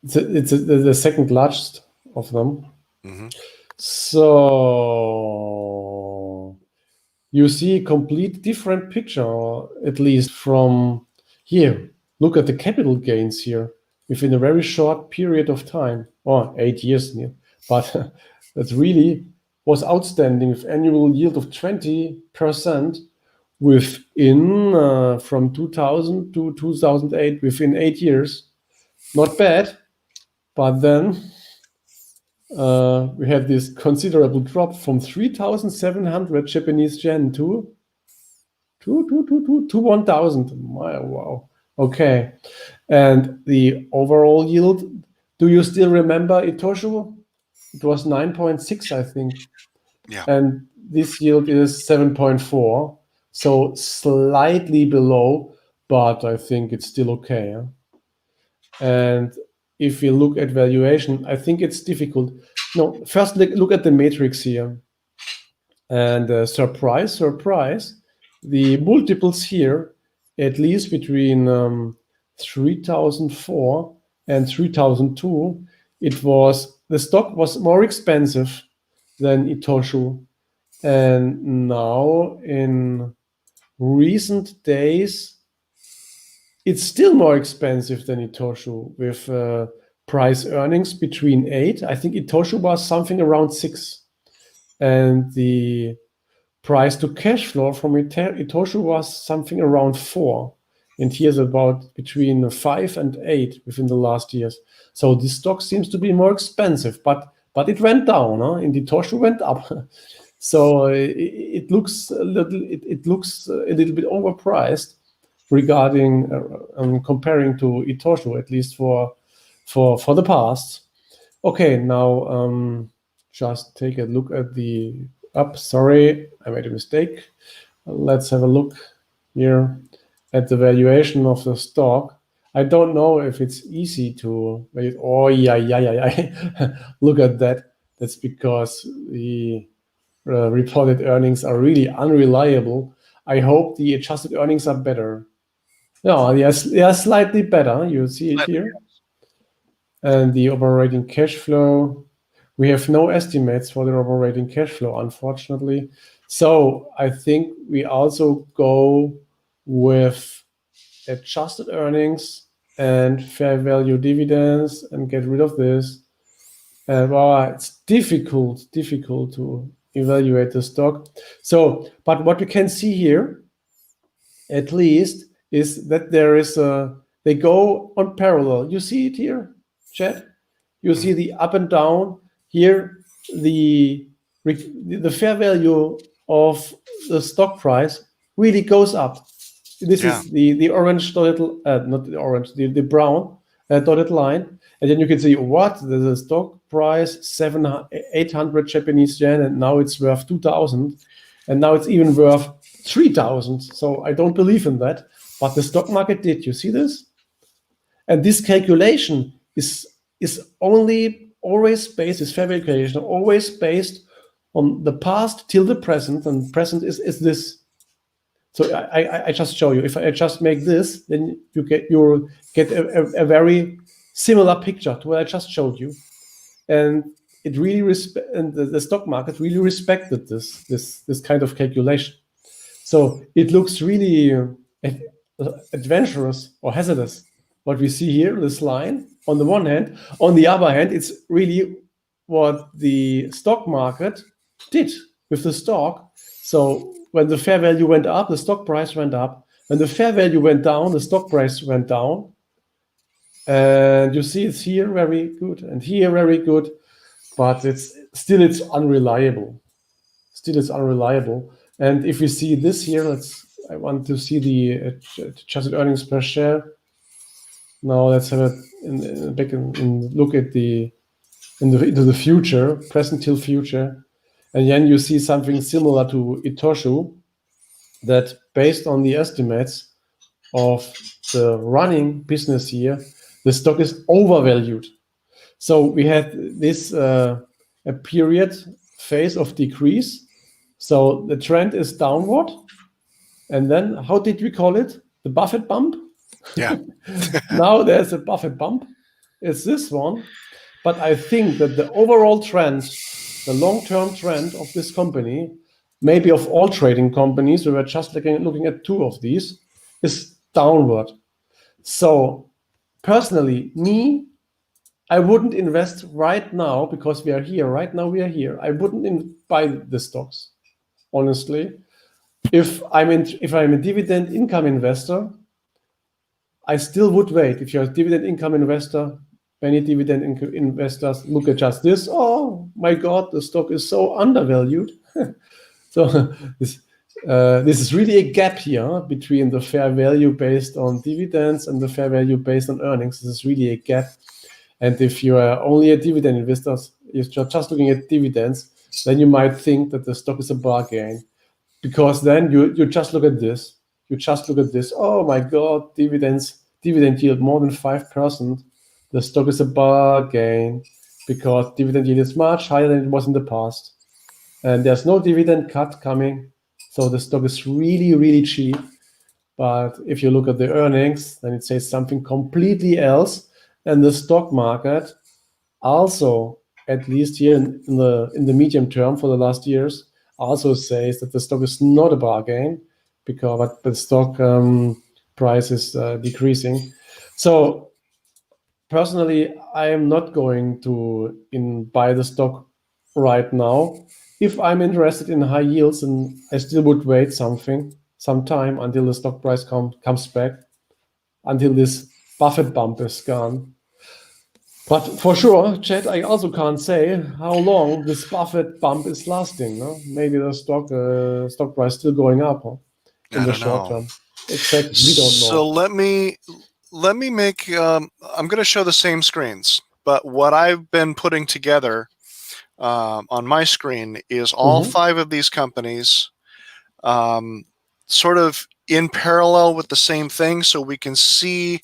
It's the second largest of them. Mm-hmm. So you see a complete different picture, at least from here. Look at the capital gains here within a very short period of time, or 8 years, but that really was outstanding with annual yield of 20% within from 2000 to 2008 within 8 years. Not bad, but then we had this considerable drop from 3,700 Japanese yen to 1,000. Wow. Okay. And the overall yield, do you still remember Itoshu? It was 9.6, I think. Yeah. And this yield is 7.4. So slightly below, but I think it's still okay. Huh? And if you look at valuation, I think it's difficult. No, first look at the matrix here. And surprise, the multiples here, at least between 3004 and 3002, the stock was more expensive than Itoshu. And now in recent days, it's still more expensive than Itoshu with price earnings between 8. I think Itoshu was something around 6. And the price to cash flow from Itoshu was something around 4. And here's about between 5 and 8 within the last years. So this stock seems to be more expensive, but it went down, huh? And Itoshu went up. So it looks a little bit overpriced regarding comparing to Itoshu, at least for the past. Okay, now just take a look at the sorry, I made a mistake. Let's have a look here at the valuation of the stock. I don't know if it's easy to value. Oh, yeah. Look at that. That's because the reported earnings are really unreliable. I hope the adjusted earnings are better. Yeah, yes, they are slightly better. You see it here. And the operating cash flow, we have no estimates for the operating cash flow, unfortunately. So I think we also go with adjusted earnings and fair value dividends and get rid of this. Well, it's difficult to evaluate the stock. So, but what we can see here, at least, is that they go on parallel. You see it here, Chad? You see the up and down here, the fair value of the stock price really goes up. This Yeah. is the orange dotted, not the orange, the brown dotted line. And then you can see what the stock price 800 Japanese yen, and now it's worth 2,000, and now it's even worth 3,000. So I don't believe in that, but the stock market did. You see this? And this calculation is only always based, this fair value calculation always based on the past till the present, and present is this. So I just show you. If I just make this, then you get a very similar picture to what I just showed you, and it really and the stock market really respected this kind of calculation. So it looks really adventurous or hazardous. What we see here, this line, on the one hand. On the other hand, it's really what the stock market did with the stock. So when the fair value went up, the stock price went up. When the fair value went down, the stock price went down. And you see it's here very good and here very good, but it's unreliable. Still it's unreliable. And if we see this here, I want to see the adjusted earnings per share. Now let's have a back and look at into the future, present till future. And then you see something similar to Itoshu, that based on the estimates of the running business year, the stock is overvalued. So we had this a period phase of decrease. So the trend is downward. And then how did we call it? The Buffett bump? Yeah. Now there's a Buffett bump. It's this one. But I think that the overall trend, the long-term trend of this company, maybe of all trading companies, we were just looking at two of these, is downward. So personally, I wouldn't invest right now because we are here. Right now we are here. I wouldn't buy the stocks, honestly. If I'm a dividend income investor, I still would wait. If you're a dividend income investor, many dividend investors look at just this. Oh my God, the stock is so undervalued. So this is really a gap here between the fair value based on dividends and the fair value based on earnings. This is really a gap. And if you are only a dividend investor, if you're just looking at dividends, then you might think that the stock is a bargain, because then you just look at this. You just look at this. Oh my God, dividend yield more than 5%. The stock is a bargain because dividend yield is much higher than it was in the past. And there's no dividend cut coming. So the stock is really, really cheap. But if you look at the earnings, then it says something completely else. And the stock market also, at least here in the medium term for the last years, also says that the stock is not a bargain because the stock price is decreasing. So personally, I am not going to buy the stock right now. If I'm interested in high yields, and I still would wait some time until the stock price comes back, until this Buffett bump is gone. But for sure, Chad, I also can't say how long this Buffett bump is lasting. No? Maybe the stock price still going up in the short term. Exactly, we don't know. So let me make. I'm going to show the same screens, but what I've been putting together on my screen is all 5 of these companies, sort of in parallel with the same thing, so we can see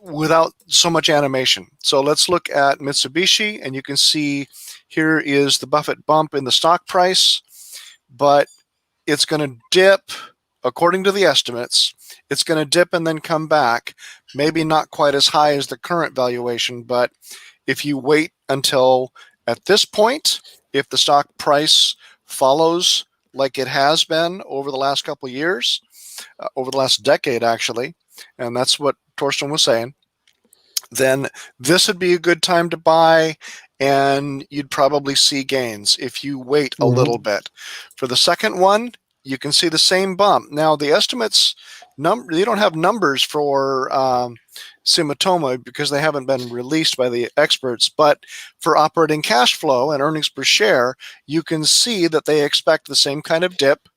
without so much animation. So let's look at Mitsubishi, and you can see here is the Buffett bump in the stock price, but it's going to dip according to the estimates. it's going to dip and then come back, maybe not quite as high as the current valuation, but if you wait until at this point, if the stock price follows like it has been over the last couple of years, over the last decade actually, and that's what Torsten was saying, then this would be a good time to buy, and you'd probably see gains if you wait a little bit. For the second one, you can see the same bump. Now the estimates, they don't have numbers for Sumitomo because they haven't been released by the experts, but for operating cash flow and earnings per share, you can see that they expect the same kind of dip.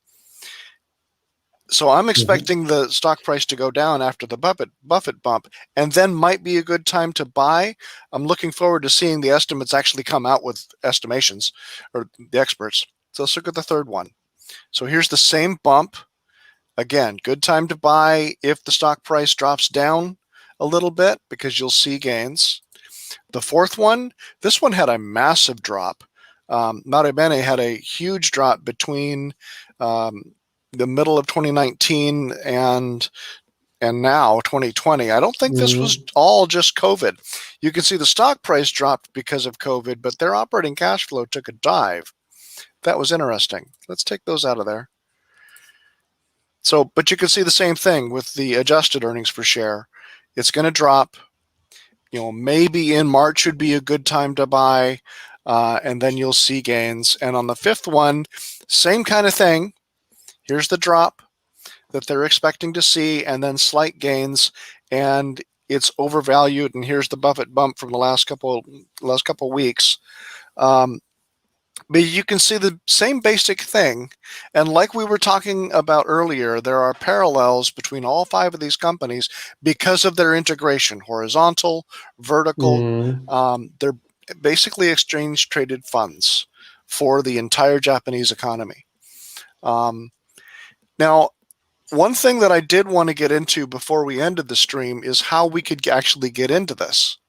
So I'm expecting the stock price to go down after the Buffett bump, and then might be a good time to buy. I'm looking forward to seeing the estimates actually come out with estimations, or the experts. So let's look at the third one. So here's the same bump. Again, good time to buy if the stock price drops down a little bit because you'll see gains. The fourth one, this one had a massive drop. Marubeni had a huge drop between the middle of 2019 and now 2020. I don't think this was all just COVID. You can see the stock price dropped because of COVID, but their operating cash flow took a dive. That was interesting. Let's take those out of there. So, but you can see the same thing with the adjusted earnings per share. It's going to drop. Maybe in March would be a good time to buy, and then you'll see gains. And on the fifth one, same kind of thing. Here's the drop that they're expecting to see, and then slight gains, and it's overvalued. And here's the Buffett bump from the last couple weeks. But you can see the same basic thing. And like we were talking about earlier, there are parallels between all five of these companies because of their integration, horizontal, vertical. They're basically exchange traded funds for the entire Japanese economy. Now, one thing that I did want to get into before we ended the stream is how we could actually get into this.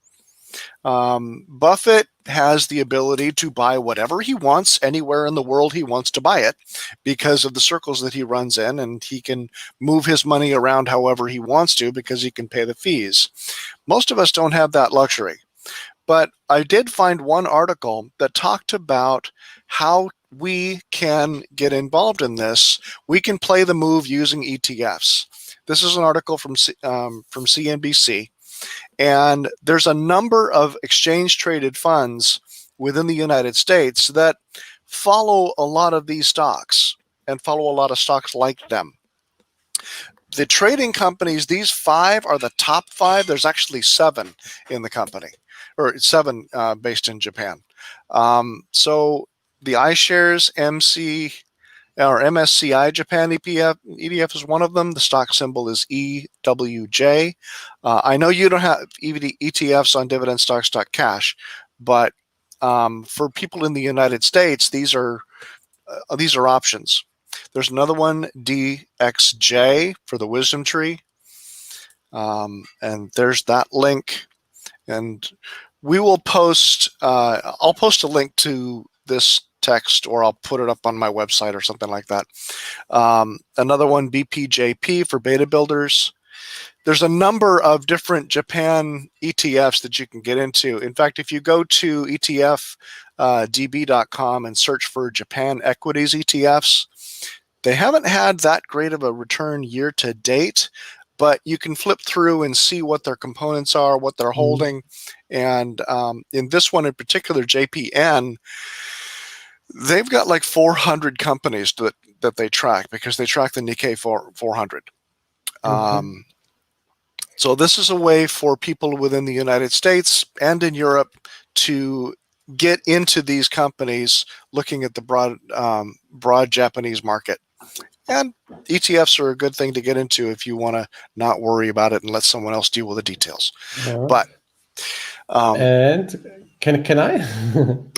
Buffett has the ability to buy whatever he wants anywhere in the world he wants to buy it because of the circles that he runs in, and he can move his money around however he wants to because he can pay the fees. Most of us don't have that luxury. But I did find one article that talked about how we can get involved in this. We can play the move using ETFs. This is an article from CNBC. And there's a number of exchange-traded funds within the United States that follow a lot of these stocks and follow a lot of stocks like them. The trading companies, these five are the top five. There's actually 7 in the company, or 7 based in Japan. So the iShares MSCI Japan ETF is one of them. The stock symbol is EWJ. I know you don't have ETFs on dividendstocks.cash, but for people in the United States, these are options. There's another one, DXJ, for the wisdom tree. And there's that link. And we will post, I'll post a link to this text, or I'll put it up on my website or something like that. Another one, BPJP, for beta builders. There's a number of different Japan ETFs that you can get into. In fact, if you go to etfdb.com and search for Japan Equities ETFs, they haven't had that great of a return year to date, but you can flip through and see what their components are, what they're holding. And in this one in particular, JPN, they've got like 400 companies that they track because they track the Nikkei 400. So this is a way for people within the United States and in Europe to get into these companies looking at the broad Japanese market. And ETFs are a good thing to get into if you want to not worry about it and let someone else deal with the details. But and can I?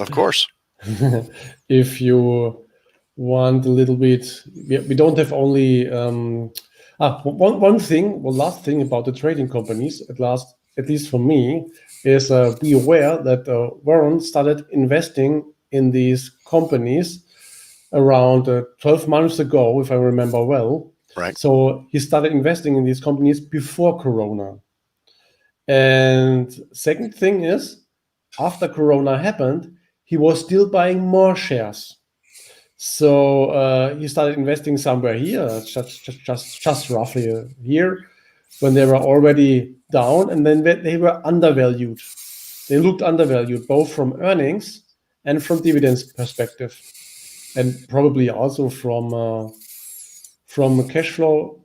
Of course. If you want a little bit, we don't have only one last thing about the trading companies. At least for me, is be aware that Warren started investing in these companies around 12 months ago, if I remember well. Right. So he started investing in these companies before Corona. And second thing is, after Corona happened, he was still buying more shares. So he started investing somewhere here, just roughly here, when they were already down, and then they were undervalued. They looked undervalued, both from earnings and from dividends perspective, and probably also from cash flow.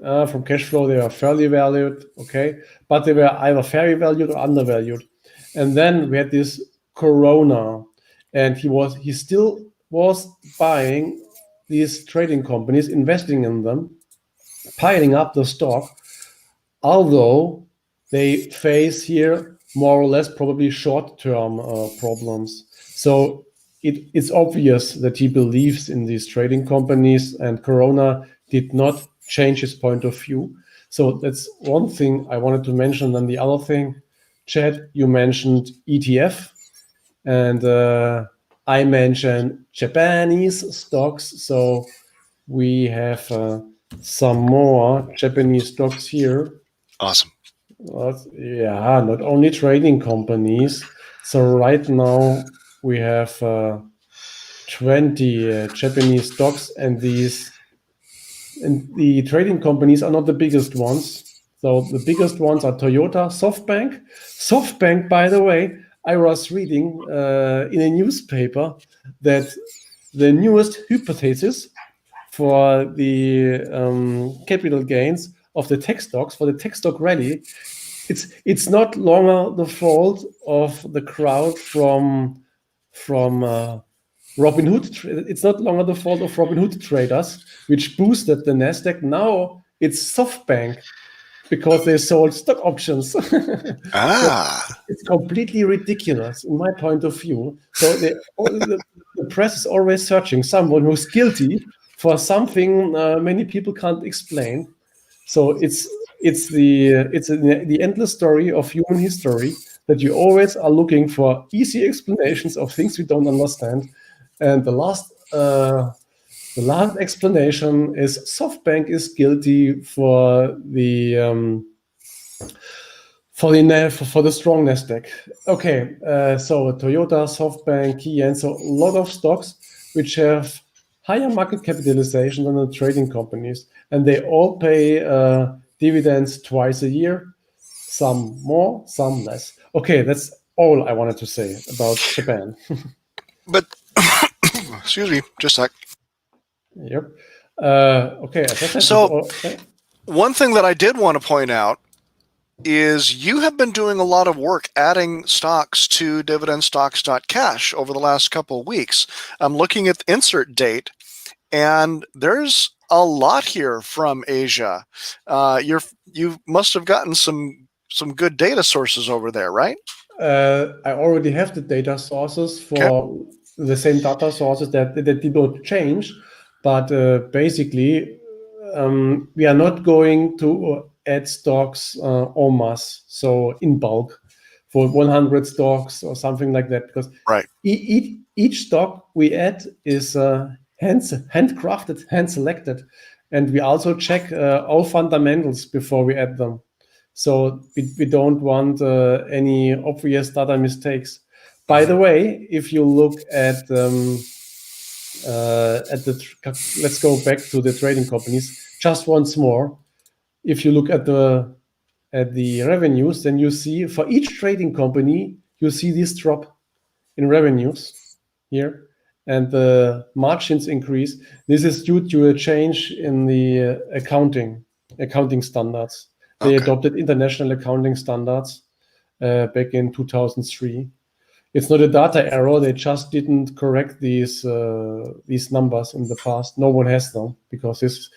From cash flow, they are fairly valued, okay, but they were either fairly valued or undervalued. And then we had this Corona, and he still was buying these trading companies, investing in them, piling up the stock, although they face here more or less probably short-term problems. So it's obvious that he believes in these trading companies, and Corona did not change his point of view. So that's one thing I wanted to mention. Then the other thing, Chad, you mentioned ETF, and I mentioned Japanese stocks. So we have some more Japanese stocks here. Awesome. Yeah, not only trading companies. So right now we have 20 Japanese stocks, and the trading companies are not the biggest ones. So the biggest ones are Toyota, Softbank. Softbank, by the way, I was reading in a newspaper that the newest hypothesis for the capital gains of the tech stocks, for the tech stock rally, it's not longer the fault of the crowd from Robinhood. It's not longer the fault of Robinhood traders, which boosted the Nasdaq. Now it's Softbank because they sold stock options. Ah. It's completely ridiculous in my point of view. So the press is always searching someone who's guilty for something many people can't explain. So it's the endless story of human history, that you always are looking for easy explanations of things we don't understand. And the last explanation is Softbank is guilty for the strong Nasdaq. Okay, so Toyota, Softbank, Kia, and so a lot of stocks which have higher market capitalization than the trading companies, and they all pay dividends twice a year, some more, some less. Okay, that's all I wanted to say about Japan. But excuse me, just a sec. Yep. Okay, as I said, So one thing that I did want to point out is you have been doing a lot of work adding stocks to dividendstocks.cash over the last couple of weeks. I'm looking at the insert date, and there's a lot here from Asia. You must have gotten some good data sources over there, right? I already have the data sources for the same data sources that did not change, but basically we are not going to add stocks en masse, so in bulk for 100 stocks or something like that, because right. Each stock we add is handcrafted, hand selected, and we also check all fundamentals before we add them. So we don't want any obvious data mistakes. By the way, if you look at let's go back to the trading companies just once more. If you look at the revenues, then you see for each trading company you see this drop in revenues here, and the margins increase. This is due to a change in the accounting standards. They adopted international accounting standards back in 2003. It's not a data error. They just didn't correct these numbers in the past. No one has them because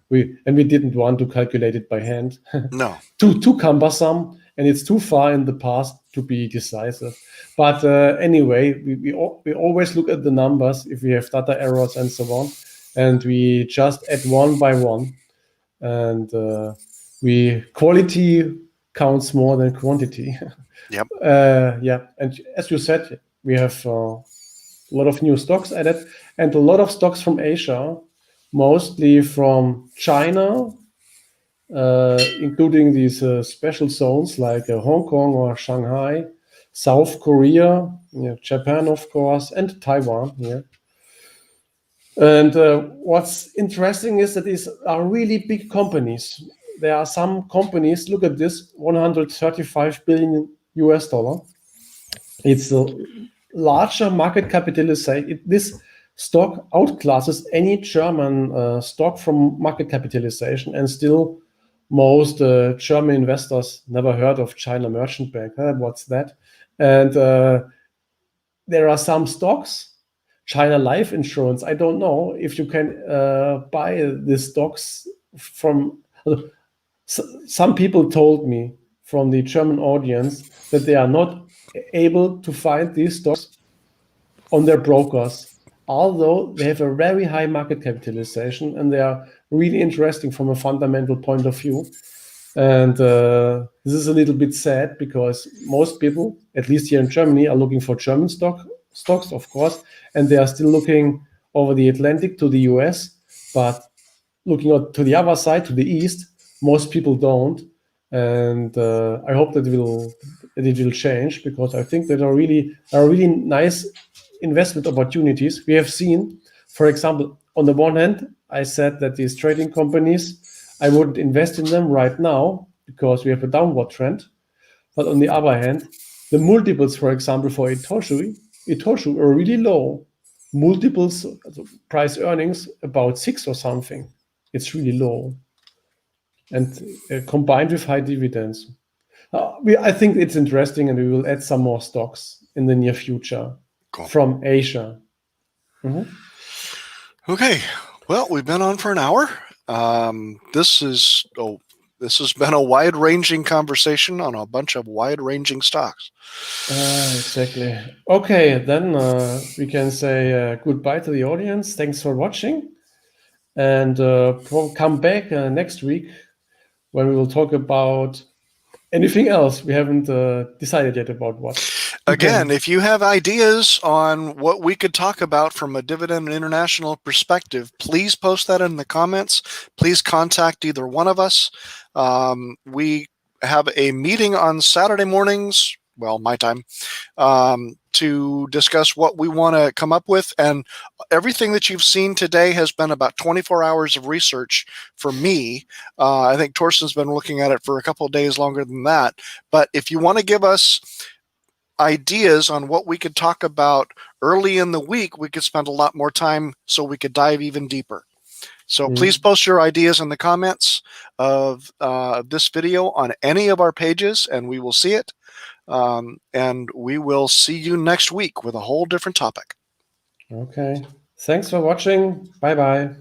we didn't want to calculate it by hand. No. too cumbersome, and it's too far in the past to be decisive. But anyway, we always look at the numbers if we have data errors and so on, and we just add one by one, and quality counts more than quantity. Yep. Yeah, and as you said, we have a lot of new stocks added, and a lot of stocks from Asia, mostly from China, including these special zones like Hong Kong or Shanghai, South Korea, Japan, of course, and Taiwan. Yeah. And what's interesting is that these are really big companies. There are some companies, look at this, 135 billion US dollar. It's a larger market capitalization. This stock outclasses any German stock from market capitalization, and still most German investors never heard of China Merchant Bank. What's that? And there are some stocks, China Life Insurance. I don't know if you can buy these stocks from. Some people told me from the German audience that they are not able to find these stocks on their brokers, although they have a very high market capitalization and they are really interesting from a fundamental point of view. And this is a little bit sad because most people, at least here in Germany, are looking for German stocks, of course, and they are still looking over the Atlantic to the US. But looking to the other side, to the east, most people don't. And I hope that it will change, because I think that are really nice investment opportunities. We have seen, for example, on the one hand, I said that these trading companies, I wouldn't invest in them right now because we have a downward trend. But on the other hand, the multiples, for example, for Itochu are really low. Multiples, price earnings, about 6 or something. It's really low. And combined with high dividends. I think it's interesting, and we will add some more stocks in the near future from Asia. Mm-hmm. Okay, well, we've been on for an hour. This has been a wide-ranging conversation on a bunch of wide-ranging stocks. Exactly. Okay, then we can say goodbye to the audience. Thanks for watching, and come back next week when we will talk about anything else. We haven't decided yet about what. Again, if you have ideas on what we could talk about from a Dividend International perspective, please post that in the comments. Please contact either one of us. We have a meeting on Saturday mornings, well, my time, to discuss what we want to come up with. And everything that you've seen today has been about 24 hours of research for me. I think Torsten's been looking at it for a couple of days longer than that. But if you want to give us ideas on what we could talk about early in the week, we could spend a lot more time so we could dive even deeper. So please post your ideas in the comments of this video on any of our pages, and we will see it. And we will see you next week with a whole different topic. Okay. Thanks for watching. Bye-bye.